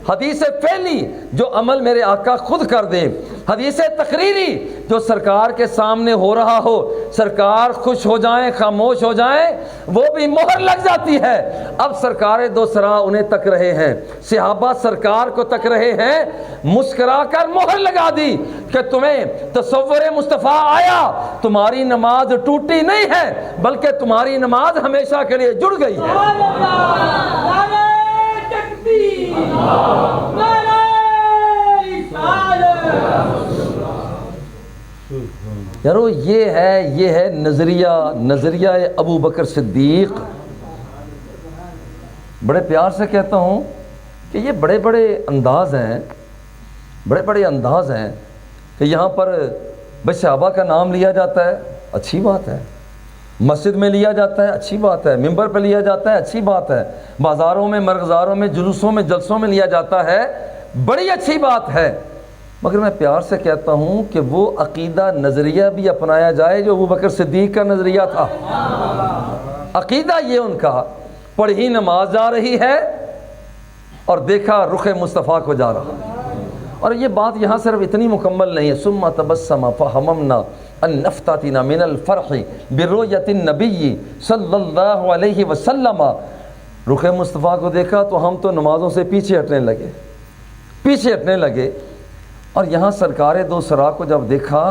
حدیث فعلی جو عمل میرے آقا خود کر دیں، حدیث تقریری جو سرکار کے سامنے ہو رہا ہو، سرکار خوش ہو جائیں خاموش ہو جائیں وہ بھی مہر لگ جاتی ہے۔ اب سرکار دو سرا انہیں تک رہے ہیں، صحابہ سرکار کو تک رہے ہیں، مسکرا کر مہر لگا دی کہ تمہیں تصور مصطفیٰ آیا، تمہاری نماز ٹوٹی نہیں ہے بلکہ تمہاری نماز ہمیشہ کے لیے جڑ گئی ہے۔ نعرہ تکبیر، نعرہ رسالت۔ یارو یہ ہے نظریہ ابو بکر صدیق۔ بڑے پیار سے کہتا ہوں کہ یہ بڑے بڑے انداز ہیں کہ یہاں پر صحابہ کا نام لیا جاتا ہے، اچھی بات ہے، مسجد میں لیا جاتا ہے، اچھی بات ہے، ممبر پہ لیا جاتا ہے، اچھی بات ہے، بازاروں میں مرغزاروں میں جلوسوں میں جلسوں میں لیا جاتا ہے، بڑی اچھی بات ہے، مگر میں پیار سے کہتا ہوں کہ وہ عقیدہ نظریہ بھی اپنایا جائے جو ابو بکر صدیق کا نظریہ تھا۔ عقیدہ یہ ان کا، پڑھی نماز جا رہی ہے اور دیکھا رخ مصطفیٰ کو جا رہا، اور یہ بات یہاں صرف اتنی مکمل نہیں ہے، ثم تبسم فہممنا ان نفتتنا من الفرح برؤیت النبی صلی اللہ علیہ وسلم۔ رخ مصطفیٰ کو دیکھا تو ہم تو نمازوں سے پیچھے ہٹنے لگے، اور یہاں سرکار دو سرا کو جب دیکھا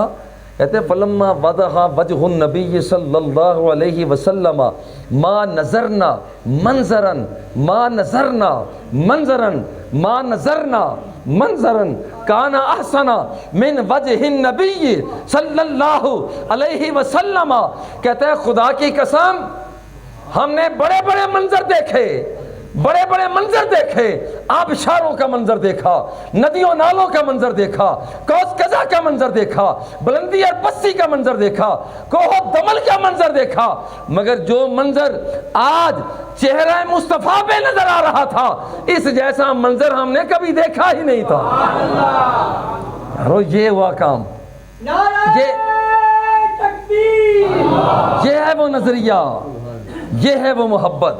کہتے ہیں فلما وضح وجہ النبی صلی اللہ علیہ وسلم ما نظرنا منظرا کان احسن من وجہ النبی صلی اللہ علیہ وسلم۔ کہتے ہیں خدا کی قسم ہم نے بڑے بڑے منظر دیکھے، آبشاروں کا منظر دیکھا، ندیوں نالوں کا منظر دیکھا، کوس قزح کا منظر دیکھا، بلندی اور پستی کا منظر دیکھا، کوہ دمل کا منظر دیکھا، مگر جو منظر آج چہرہ مصطفیٰ پہ نظر آ رہا تھا اس جیسا منظر ہم نے کبھی دیکھا ہی نہیں تھا۔ یہ ہوا کام، یہ ہے وہ نظریہ، یہ ہے وہ محبت،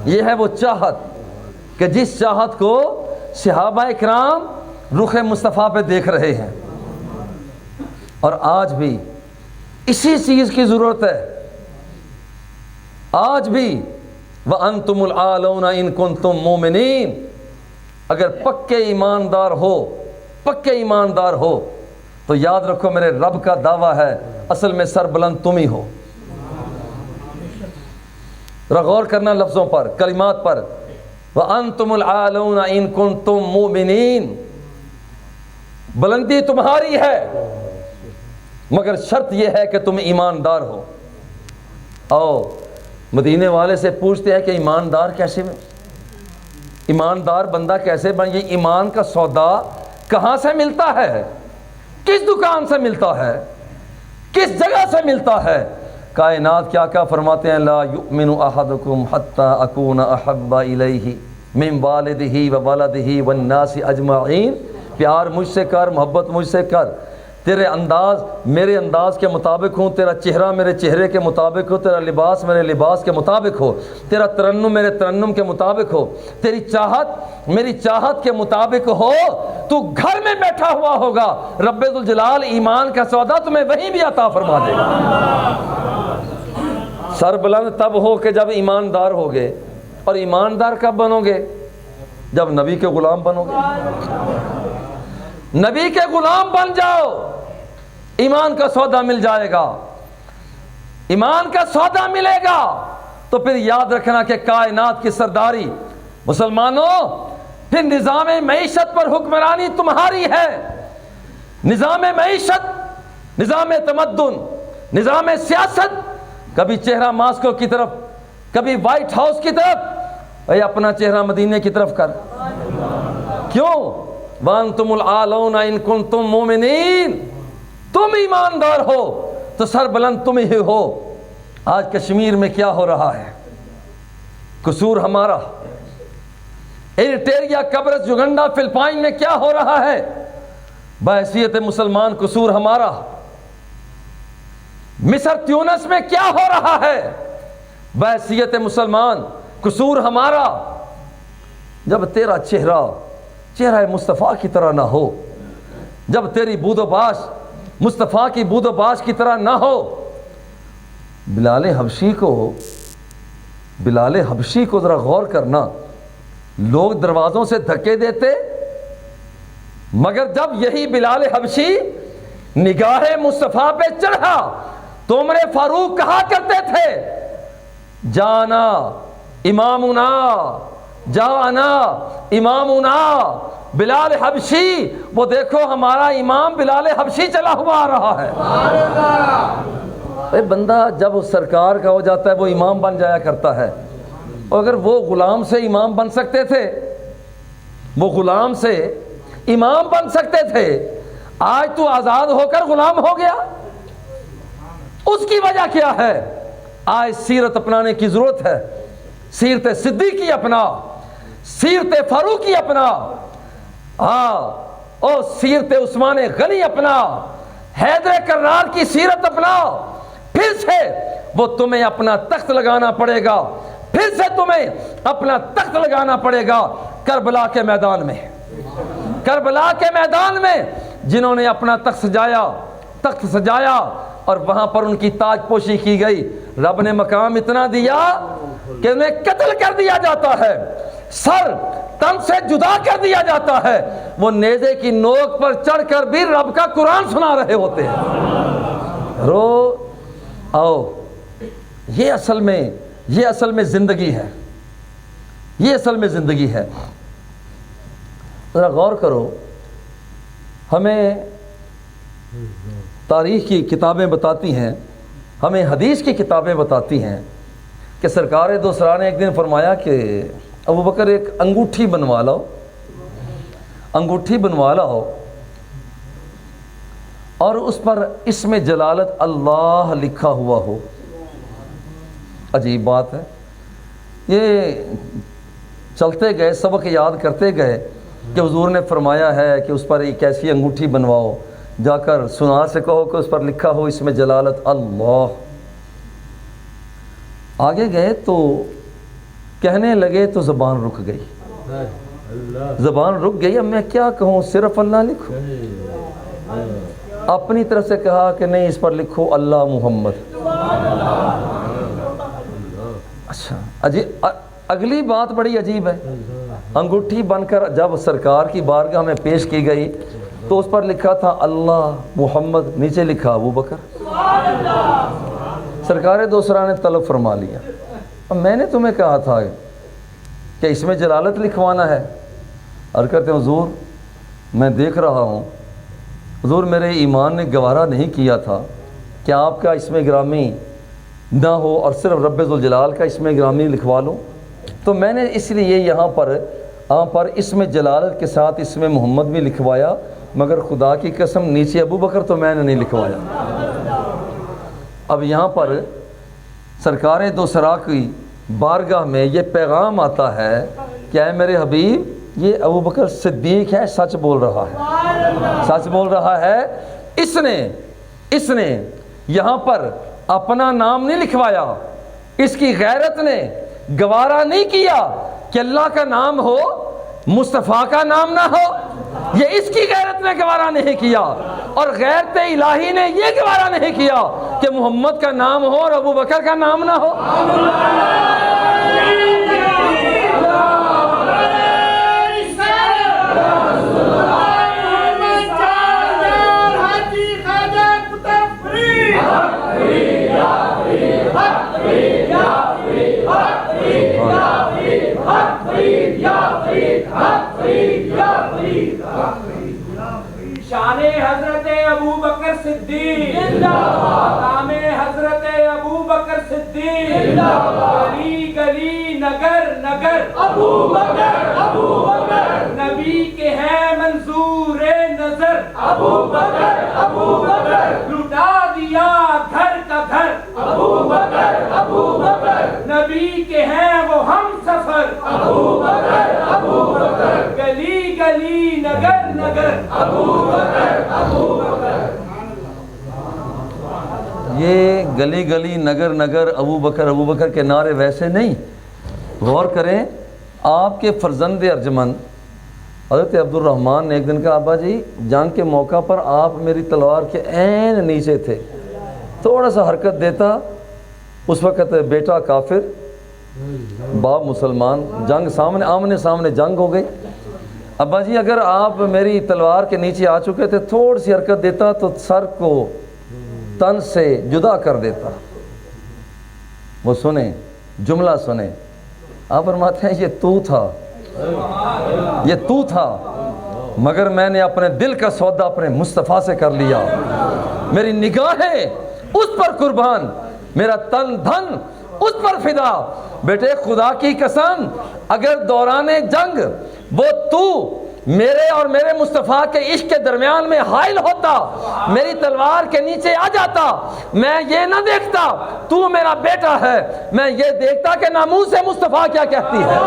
یہ ہے وہ چاہت کہ جس چاہت کو صحابہ اکرام رخ مصطفیٰ پہ دیکھ رہے ہیں، اور آج بھی اسی چیز کی ضرورت ہے. آج بھی وَأَنْتُمُ الْعَالَوْنَ إِن كُنْتُم مُؤْمِنِينَ، اگر پکے ایماندار ہو تو یاد رکھو میرے رب کا دعویٰ ہے اصل میں سر بلند تم ہی ہو. غور کرنا لفظوں پر، کلمات پر. وَأَنْتُمُ الْعَالَوْنَ إِن كُنْتُم مُؤْمِنِينَ، بلندی تمہاری ہے مگر شرط یہ ہے کہ تم ایماندار ہو. آؤ مدینے والے سے پوچھتے ہیں کہ ایماندار کیسے بن، ایماندار بندہ کیسے بن؟ یہ ایمان کا سودا کہاں سے ملتا ہے؟ کس دکان سے ملتا ہے؟ کس جگہ سے ملتا ہے؟ کائنات کیا فرماتے ہیں؟ لا یؤمن احدکم حتی اکون احب الیہ من والدہ وولدہ والناس اجمعین. پیار مجھ سے کر، محبت مجھ سے کر، تیرے انداز میرے انداز کے مطابق ہوں، تیرا چہرہ میرے چہرے کے مطابق ہو، تیرا لباس میرے لباس کے مطابق ہو، تیرا ترنم میرے ترنم کے مطابق ہو، تیری چاہت میری چاہت کے مطابق ہو. تو گھر میں بیٹھا ہوا ہوگا، رب ذوالجلال ایمان کا سودا تمہیں وہیں بھی عطا فرما دے گا. سر بلند تب ہو کہ جب ایماندار ہوگے. اور ایماندار کب بنو گے؟ جب نبی کے غلام بنو گے. نبی کے غلام بن جاؤ، ایمان کا سودا مل جائے گا. ایمان کا سودا ملے گا تو پھر یاد رکھنا کہ کائنات کی سرداری مسلمانوں، پھر نظام معیشت پر حکمرانی تمہاری ہے. نظام معیشت، نظام تمدن، نظام سیاست، کبھی چہرہ ماسکو کی طرف، کبھی وائٹ ہاؤس کی طرف، اے اپنا چہرہ مدینے کی طرف کر. کیوں؟ وَأَنْتُمُ الْعَالَوْنَ إِن كُنْتُم مُؤْمِنِينَ، تم ایماندار ہو تو سر بلند تم ہی ہو. آج کشمیر میں کیا ہو رہا ہے؟ قصور ہمارا. ایریٹریا، قبرص، یوگنڈا، فلپائن میں کیا ہو رہا ہے؟ بحیثیت مسلمان قصور ہمارا. مصر، تیونس میں کیا ہو رہا ہے؟ بحیثیت مسلمان قصور ہمارا. جب تیرا چہرہ مصطفیٰ کی طرح نہ ہو، جب تیری بود و باش مصطفیٰ کی بود و باش کی طرح نہ ہو. بلال حبشی کو ذرا غور کرنا. لوگ دروازوں سے دھکے دیتے، مگر جب یہی بلال حبشی نگاہ مصطفیٰ پہ چڑھا تو عمر فاروق کہا کرتے تھے جانا امامنا، جانا امامنا بلال حبشی. وہ دیکھو ہمارا امام بلال حبشی چلا ہوا آ رہا ہے. بندہ جب سرکار کا ہو جاتا ہے وہ امام بن جایا کرتا ہے. اور اگر وہ غلام سے امام بن سکتے تھے، وہ غلام سے امام بن سکتے تھے، آج تو آزاد ہو کر غلام ہو گیا. اس کی وجہ کیا ہے؟ آج سیرت اپنانے کی ضرورت ہے. سیرت صدیقی اپنا، سیرت فاروقی اپنا، اور سیرت عثمان غنی اپنا، حیدر کرار کی سیرت اپنا. پھر سے وہ تمہیں اپنا تخت لگانا پڑے گا، پھر سے تمہیں اپنا تخت لگانا پڑے گا کربلا کے میدان میں. کربلا کے میدان میں جنہوں نے اپنا تخت سجایا اور وہاں پر ان کی تاج پوشی کی گئی. رب نے مقام اتنا دیا کہ انہیں قتل کر دیا جاتا ہے، سر تن سے جدا کر دیا جاتا ہے. وہ نیزے کی نوک پر چڑھ کر بھی رب کا قرآن سنا رہے ہوتے ہیں. رو آؤ، یہ اصل میں زندگی ہے. یہ اصل میں زندگی ہے. ذرا غور کرو. ہمیں تاریخ کی کتابیں بتاتی ہیں، ہمیں حدیث کی کتابیں بتاتی ہیں کہ سرکار دو سرا نے ایک دن فرمایا کہ ابو بکر ایک انگوٹھی بنوا لاؤ اور اس پر اسم جلالت اللہ لکھا ہوا ہو. عجیب بات ہے. یہ چلتے گئے، سبق یاد کرتے گئے کہ حضور نے فرمایا ہے کہ اس پر ایک ایسی انگوٹھی بنواؤ، جا کر سنار سے کہو کہ اس پر لکھا ہو اسم جلالت اللہ. آگے گئے تو کہنے لگے تو زبان رک گئی. زبان رک گئی، اب میں کیا کہوں، صرف اللہ لکھوں؟ اپنی طرف سے کہا کہ نہیں، اس پر لکھو اللہ محمد۔ اچھا اگلی بات بڑی عجیب ہے، انگوٹھی بن کر جب سرکار کی بارگاہ میں پیش کی گئی تو اس پر لکھا تھا اللہ محمد، نیچے لکھا ابو بکر۔ سرکار دوسرا نے طلب فرما لیا، اب میں نے تمہیں کہا تھا کہ اس میں جلالت لکھوانا ہے۔ عرض کرتے ہیں حضور میں دیکھ رہا ہوں، حضور میرے ایمان نے گوارا نہیں کیا تھا کہ آپ کا اسم گرامی نہ ہو اور صرف رب ذوالجلال کا اسم گرامی لکھوا لوں، تو میں نے اس لیے یہاں پر اسم جلالت کے ساتھ اسم محمد بھی لکھوایا، مگر خدا کی قسم نیچے ابو بکر تو میں نے نہیں لکھوایا۔ اب یہاں پر سرکار دوسرا کی بارگاہ میں یہ پیغام آتا ہے کہ اے میرے حبیب، یہ ابو بکر صدیق ہے، سچ بول رہا ہے، سچ بول رہا ہے۔ اس نے یہاں پر اپنا نام نہیں لکھوایا، اس کی غیرت نے گوارا نہیں کیا کہ اللہ کا نام ہو مصطفیٰ کا نام نہ ہو، یہ اس کی غیرت نے گوارا نہیں کیا، اور غیرت الہی نے یہ گوارا نہیں کیا کہ محمد کا نام ہو اور ابو بکر کا نام نہ ہو۔ شان حضرت ابو بکر صدیق، مقام حضرت ابو بکر صدیق، گلی گلی نگر نگر ابو بکر، ابو بکر نبی کے ہیں منظور نظر، ابو بکر، ابو بکر لٹا دیا گھر کا گھر، ابو بکر، ابو بکر نبی کے ہیں وہ ہم سفر، ابو بکر، ابو بکر گلی گلی نگر نگر ابو بکر، ابو بکر۔ یہ گلی گلی نگر نگر ابو بکر کے نعرے ویسے نہیں، غور کریں۔ آپ کے فرزند ارجمند حضرت عبد الرحمن نے ایک دن کہا ابا جی جنگ کے موقع پر آپ میری تلوار کے عین نیچے تھے، تھوڑا سا حرکت دیتا، اس وقت بیٹا کافر باپ مسلمان، جنگ سامنے آمنے سامنے جنگ ہو گئی، ابا جی اگر آپ میری تلوار کے نیچے آ چکے تھے، تھوڑی سی حرکت دیتا تو سر کو تن سے جدا کر دیتا۔ وہ سنیں، جملہ سنیں، آپ فرماتے ہیں یہ تو تھا، یہ تو تھا، مگر میں نے اپنے دل کا سودا اپنے مصطفیٰ سے کر لیا، میری نگاہیں اس پر قربان، میرا تن دھن اس پر فدا۔ بیٹے خدا کی قسم اگر دوران جنگ وہ تو میرے اور میرے مصطفیٰ کے عشق کے درمیان میں حائل ہوتا، میری تلوار کے نیچے آ جاتا، میں یہ نہ دیکھتا تو میرا بیٹا ہے، میں یہ دیکھتا کہ ناموس مصطفیٰ کیا کہتی ہے۔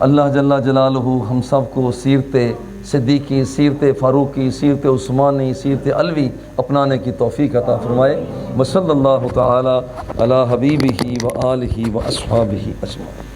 اللہ جل جلالہ ہم سب کو سیرت صدیقی، سیرت فاروقی، سیرت عثمانی، سیرت علوی اپنانے کی توفیق عطا فرمائے۔ وصلی اللہ تعالی علی حبیبہ و آلہ و اصحابہ اجمعین۔